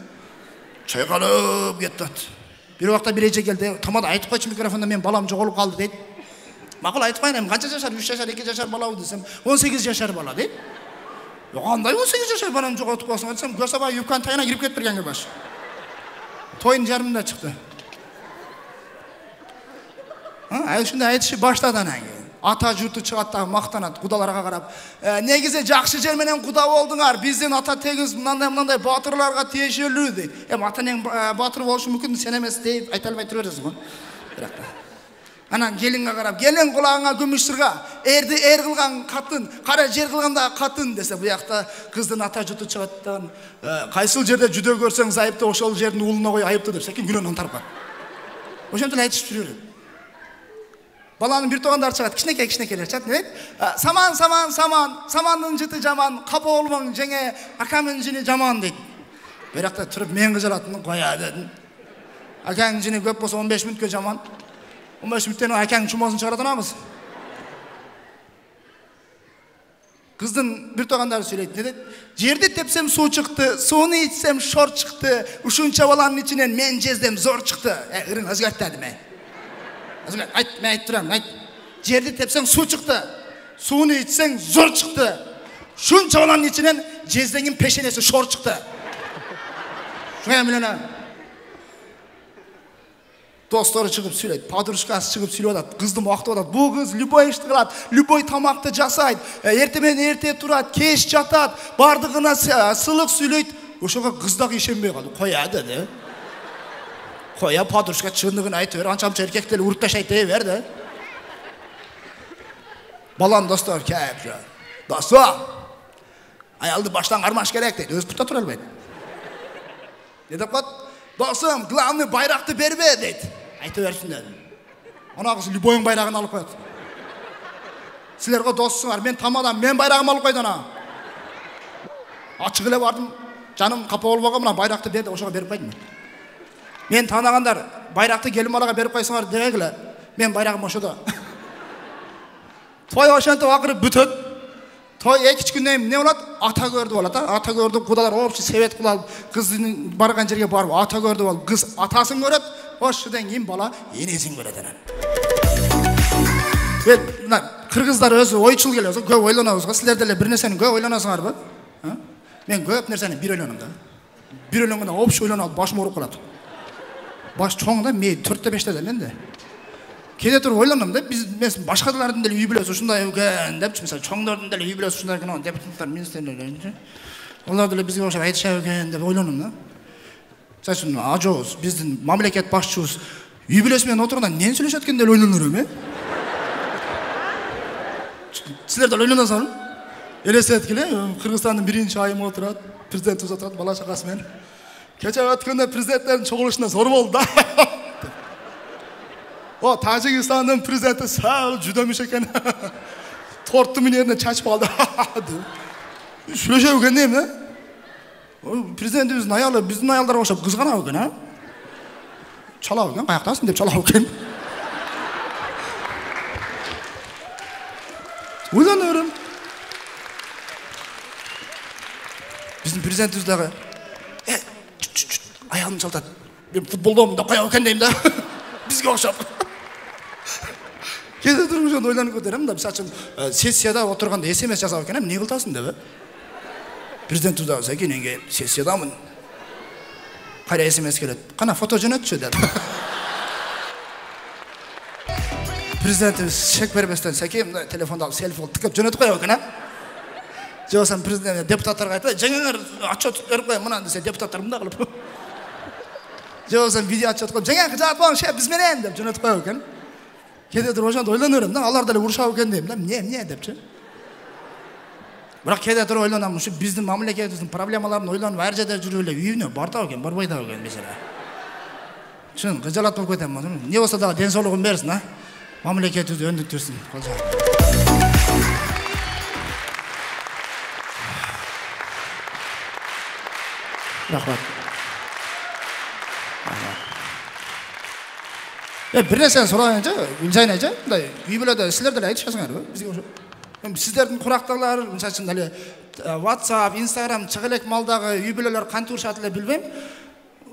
Чайкалып кетти. Бир убакта бир эже келди. Тамада айтып койчу микрофондо, мен балам жоголуп калды дейт. Макул айтып койнам, канча жашар? 3 жашар, 2 жашар балабы десем, 18 жашар бала дейт. Кандай 18 жашар баланы жоготуп калсаң десем, көрсө баа юбканын тайына кирип кетип бергенге баш. Тойдун жарымында чыкты. Ушундай айтышы баштады анан кийин. Ата журту чыгат да мактанат, кудаларга карап. Негизи жакшы жер менен куда болдуңар. Биздин ата тегиз мындай батырларга тиешелүү дейт. Атаң батыр болушу мүмкүн, сен эмес дейт, айта албай тура бересиң го. Бирок анан келинге карап, келин кулагыңа күмүш сырга, эрди эр кылган катын, кара жер кылганда катын десе, буякта кыздын ата журту чыгаттан, кайсыл жерде жүдө көрсөң зайыпты, ошол жердин уулуна кой айыпты деп, секин күнөөнөн тарып калат. Ошентип эле айтышып жүрөт. Баланын бир туугандары чыгат, кичинекейлер чыгат, дейт. Самандын жыты жаман, капа болмоң жеңе, акамдын жини жаман дейт. Бирокта туруп мен кыжалатын, коя дедим. Акаңдын жини көп болсо 15 мүнөткө жаман. 15 мүнөттөн акаңдын чумоосун чыгаратын абыз. Кыздын бир туугандары сүйлөйт, дейт. Жерди тепсем суу чыкты, сууну ичсем шор чыкты, ушунча баланын ичинен мен жездем зор чыкты. Ырың өзгөрттү мен. Айт, мен айтып турам, айт. Жерди тепсең суу чыкты, сууну ичсең зор чыкты. Шунча баланын ичинен жездеңин пешенеси шор чыкты. Шуга менен достору чыгып сүйлөйт, подружкасы чыгып сүйлөп атат, кызды мактап атат. Бул кыз любой ишти кылат, любой тамакты жасайт, эрте менен эрте турат, кеч жатат, бардыгына сылык сүйлөйт. Ошого кыз дагы ишенбей калды. Коя деди. Коя подружка чындыгын айтып бер, анча-мынча эркектер уруп ташайт дей бер да. Балам достор кеп. Достор, аялды баштан кармаш керек дейт, өз путта тура албайт. Не деп калат? Досым, главный байракты бербе дейт. Айтып берсин дедим. Ана кыз любойң байрагын алып коет. Силерге доссуңар, мен тамадам, мен байрагымды алып койду ана. Ачык эле бардым, жаным капа болбогон, мына байракты берди, ошого берип койдум. Мен танагандар байракты келин балага берип койсоңар дегиле. Мен байрагым ошодо. Той ошентип акырып бүтөт. той 2 күннен не болады? Ата көрді болады. Ата көрді, құдалар общий совет қылып, қыздың барған жерге барып, ата көрді бол, қыз атасын көреді, ошыдан кейін бала енесін көреді. Мына қырғыздар өзі ойшыл келеді, көп ойланамыз ғой. Сіздер де бір нәрсені көп ойланасыңдар ба? Мен көп нәрсені бір ойланамын да. Bir ойланғанда общий ойланып, башым ауырып қалады. Баш чоң да, мен 4-5 енді. Кейде тұрып ойланам да, біз башқалардың да үй білесі ұшындай екен деп, мысалы чоңдардың да үй білесі ұшындай екен, депутаттар, министрлер, олар да бізге оқшап айтыша екен деп ойланам да. Мысалы, ажоз, біздің мемлекет басшымыз үй білесімен отырғанда нені сөйлесіп жатқан деп ойланыр ме? Сіздер де ойланасыңдар? Елестетіп келе, Қырғызстанның бірінші айымы отырады, президент отырады, бала шағасымен. Кеше өткенде президенттердің чоғылышында зор болды да. О, Тажикстанның президенті сәл жүдеміш екен. Торты мінеріне чачып алды. Шүлеше өкен деймін, президентіміздің аялы, біздің аялдарға оқшап қызғана өкен, чала өкен, қаяқтасың деп чала өкен. Ойланырым. Біздің президентіміздағы аяғын шалтады. Мен футболдамын да қая өкен деймін да. Бізге оқшап. Кейде тұрып жөн ойланып көтеремін да, мысалы сессияда отырғанда SMS жасап екен, не қылтасың деп? Президентіміздағы сәкен енге сессиядамын. Қара SMS келеді. Қана фото жөнетші деді. Президентіміз шек берместен сәкен телефонда алып селфи тікіп жөнетіп қоя екен, Жоқсам президент депутаттарға айтты, жаңаңар отчет беріп қойын мұнан десе депутаттар мұнда қылып. Жоқсам видео отчет қойып, жаңаңғы жауап болың шеп бізменен деп жөнетіп қоя екен. Кейде тұрып ошанда ойланырым да, алар дәле ұрыша екен деймін да, не депші. Бірақ кейде тұрып ойланамын, şu біздің мемлекетіміздің проблемаларын ойланып әр жерде жүріп еле үйіне барта екен, барбайда екен mesela. Шын қыжалат болып кетемін, не болса дағы денсаулығын берсін, мемлекетімізді өндіртірсін. Рахмат. Bir нәрсені сұрайыншы, Гүлжайын айтшы, үй біледі, сіздер дәле айтышасыңар ба? Сіздердің құрақтағылар, WhatsApp, Instagram шығылек малдағы үй білелер қанты ұршатылы білбейм.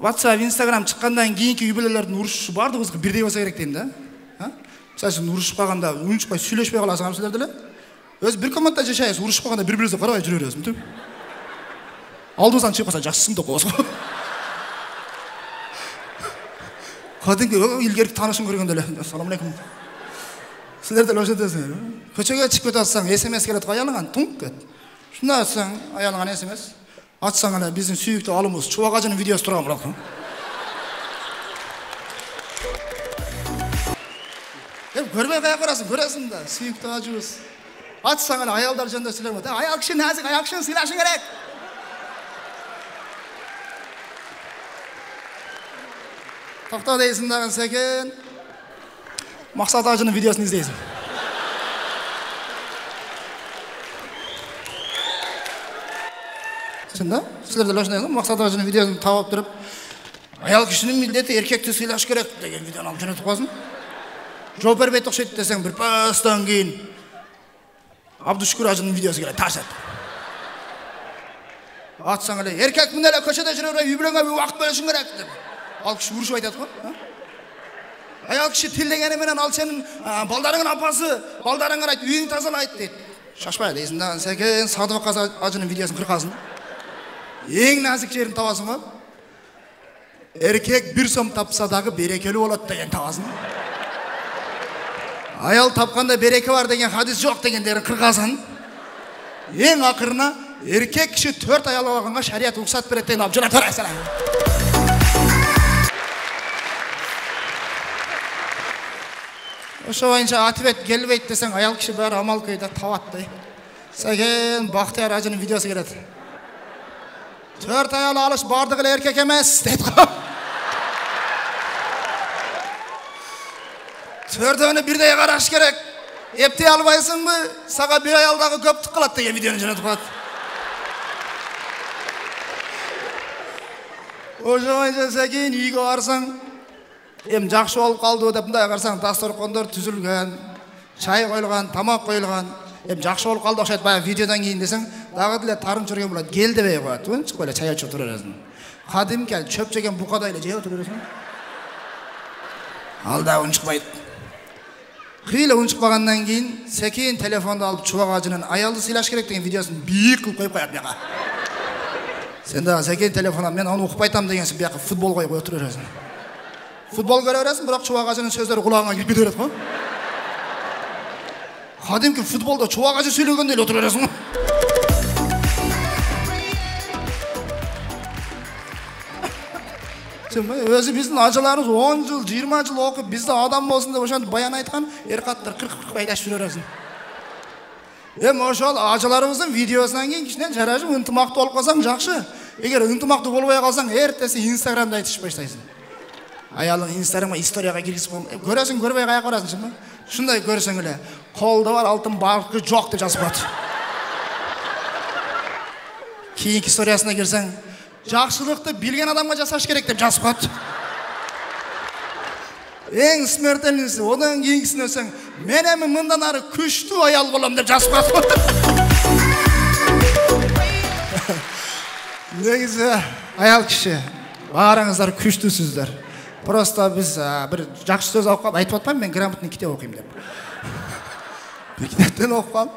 WhatsApp, Instagram шыққандан кейінгі үй білелердің ұрышы барды өзі бірдей болса керек дейін да. Сәсін ұрышып қалғанда, ұйыншықпай сөйлешпей қаласыңар сіздер дәле. Өзі бір командта жашайыз, ұрышып қалғанда бір-біріңізді қарабай жүре бересің. Алдыңыздан шығып қалса жақсысың да қоғыз ғой. Кәдімгі илгерік танышын көргенде ассаламу алейкум. Сіздер де лөші десің. Көшеге шығып кетасың, SMS келеді аялыңған, тұңқ кет. Шында атсаң, аялыңған SMS. Атсаң әлі біздің сүйікті алымыз Чубак Ажының видеосы тұрған бірақ. Көрмей қая қарасың, көресің да, сүйікті ажымыз. Атсаң әлі аялдар жөнінде сөйлемеді. Аял кіші нәзік, аял кішін сыйлашың керек. Тоқта дейсің дағын сәкен, Мақсат Ажының видеосын іздейсің. Шында, сіздерді лөшін Мақсат Ажының видеосын тауып тұрып, аял кішінің міндеті еркекті сыйлаш керек деген видеоны алып жөнетіп қоясың. Жол бербей тоқшайды десең, бір пастан кейін Абдушкүр Ажының видеосы келеді, тарс әт. Атсаң әлі, еркек мінделі көшеде жүрер, үйбіленге бір уақыт бөлішін керек деп. Ал кіші ұрышып айтады ғой. Аял кіші тілдегеніменен ал сенің балдарыңын апасы, балдарыңын айт, үйің тазалайды дейді. Шашпай дейсің дағын сәкен, Садыбақ Ажының видеосын қырқасын. Ең нәзік жерін табасың ғой. Еркек бір сом тапса дағы берекелі болады деген табасың. Аял тапқанда береке бар деген хадис жоқ дегендерін қырқасын. Ең ақырына еркек кіші 4 аял алғанға шариат ұқсат береді деген алып жөнетіп тұрайсың. Ошо бойынша ответ келбейді десең, аял кіші бәрі амал көйді таватты. Сәкен Бақтияр Ажының видеосы келеді. 4 аял алыш бардығылы еркек емес дейді ғой. 4-ні бірдей қараш керек. Ептей албайсың бы, саға бір аялдағы көптік қылады деген видеоны жөнетіп қылады. Ошо бойынша сәкен үйге барсаң, жақсы болып қалды деп мындай қарсаң, дастархандар түзілген, шай қойылған, тамақ қойылған. Эми жакшы болуп калды окшойт. Баягы видеодон кийин десең, дагы деле тарын жүргөн болот. Кел дебей коет. Чыкып эле чай ичип отура бересиң. Кадимки чөп жеген букадай эле жеп отура бересиң. Ал да унчукпайт. Кыйла унчукпагандан кийин секин телефонду алып чубак ажынын аялды сыйлаш керек деген видеосун бийик кылып коюп коет бияка. Сен дагы секин телефондан мен аны укпай атам дегенсиң, бияка футбол коюп отура бересиң. Футбол көрө бересиң, бирок чубак ажынын сөздөрү кулагыңа кирип кете берет го. Кадимки футболдо чубак ажы сүйлөгөндөй эле отура бересиң. Өзі біздің ажыларымыз 10 жыл, 20 жыл оқып, бізді адам болсын деп ошоны баян айтқан, ерқаттар 40 айдашып жүресің. Ошол ажыларымыздың видеосынан кейін кішінен жаражып ынтымақты болып қалсаң жақсы. Егер ынтымақты болбай қалсаң, ертесі Инстаграмда айтышып баштайсың. Аялың Инстаграмға историяға киргизип көресің, көрбей қаяқ барасың, шын ба? Шындай көрсең эле, қолда бар алтын балқы жоқ деп жазып қойды. Кейінгі историясына кірсең, жақсылықты білген адамға жасаш керек деп жазып қойды. Ең смертельнісі, одан кейінгісін өсең, мен эми мындан ары күштүү аял болом деп жазып қойды. Негізі аял киши, баарыңыздар күштүүсүздөр. Просто біз бір жақсы сөз оқып айтып атпаймын, мен грамотный китеп оқимын деп. Bir китептен оқып,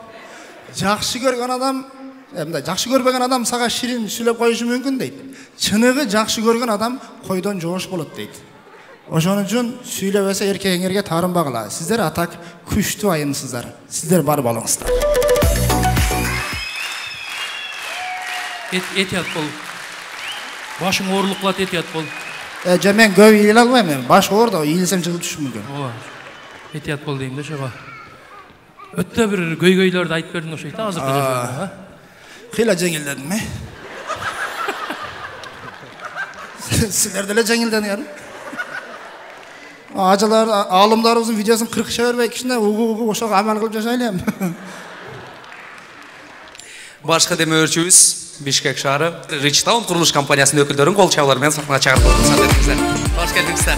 жақсы көрген адам, жақсы көрбеген адам саға ширин сүйлөп коюшу мүмкүн дейт. Чыныгы жақсы көрген адам койдон жоош болот дейт. Ошон үчүн сүйлөбөсө эркегиңерге таарынбагыла. Сиздер атак күчтүү айымсыздар. Сиздер бар болуңуздар. Этият бол. Башың оорлук кылат, этият бол. Мен көп ийиле албайм. Баш оорду, ийилсем жыгылып түшүм мүмкүн. Ооба. Этият бол дейм да ошого. Өтө бир көйгөйлөрдү айтып бердиң окшойт да азыркы жашоодо. Кыйла жеңилдедим, Силер деле жеңилдениңер. Ажылар, алымдарыбыздын видеосын 40 бербей кичине угу ошого амал кылып жашайлы эми. Башкы демөөрчүбүз Бишкек шаары Ричтаун курулуш компаниясынын өкүлдөрүн кол чабуулар менен сахнага чыгарып коюңуздар. Кош келдиңиздер.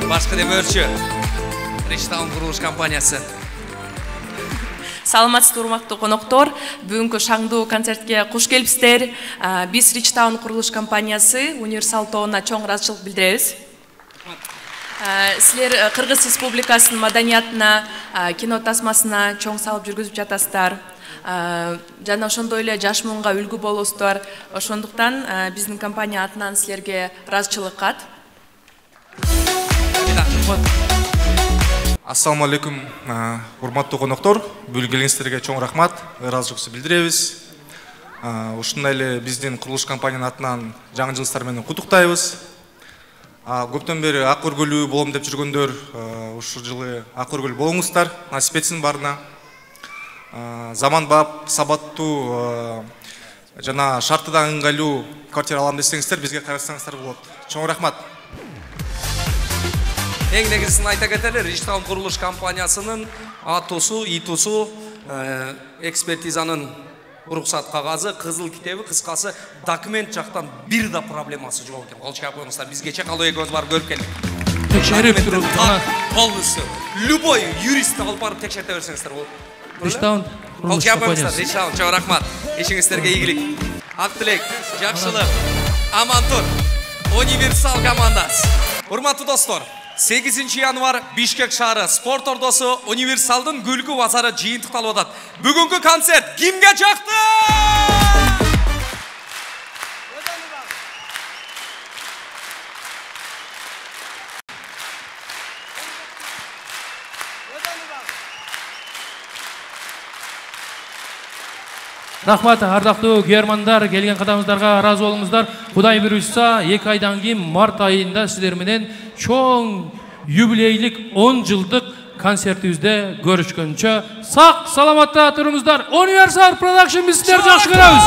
Башкы демөөрчү Ричтаун курулуш компаниясы. Саламатсызбы урматтуу коноктор, бүгүнкү шаңдуу концертке куш келипсиздер. Биз Ричтаун курулуш компаниясы Универсал тобуна чоң ыраазычылык билдиребиз. Силер Кыргыз Республикасынын маданиятына, кино тасмасына чоң салып жүргүзүп жатасыздар. Жана ошондой эле жаш муунга үлгү болосуздар. Ошондуктан биздин компания атынан силерге ыраазычылык кат. Ассаламу алейкум, урматтуу коноктор. Бүгүн келгениңиздерге чоң рахмат, ыраазычылык билдиребиз. Ушундай эле биздин курулуш компаниянын атынан жаңы жылыңыздар менен куттуктайбыз. Көптөн бери Ак Өргөлүү болом деп жүргөндөр, ушул жылы Ак Өргөл болуңуздар, насип этсин барына. Заманбап, сабаттуу жана шартыдан ыңгайлуу квартира алам десеңиздер, бизге кайрылсаңыздар болот. Чоң рахмат. Эң негизин айта кетели, Ричтаун курулуш компаниясынын атуусу, итусу, экспертизанын уруксат кагазы, кызыл китеби, кыскасы документ жактан бир да проблемасы жок экен. Кол чыгып коюңуздар, бизге калуу экөөбүз барып көрүп келдик. Текшерип туруп, полностью любой юрист алып барып текшерте берсеңиздер болот. Ричтаун курулуш компаниясы. Ричтаун, чоң рахмат. Ишиңиздерге ийгилик. Ак тилек, жакшылык, аман тур. Универсал командасы. Урматтуу достор, 8 январ Бишкек шаары спорт ордосу Универсалдын күлкү базары жыйынтыкталып атат. Бүгүнкү концерт кимге жакты? Рахмат, ардактуу германдар, келген кадамыңыздарга ыраазы болуңуздар. Кудай буйруса, 2 айдан кийин март айында сиздер менен чоң юбилейлик 10 жылдык концертибизде көрүшкөнчө сак саламатта туруңуздар. Универсал Production биз сиздерди жакшы көрөбүз.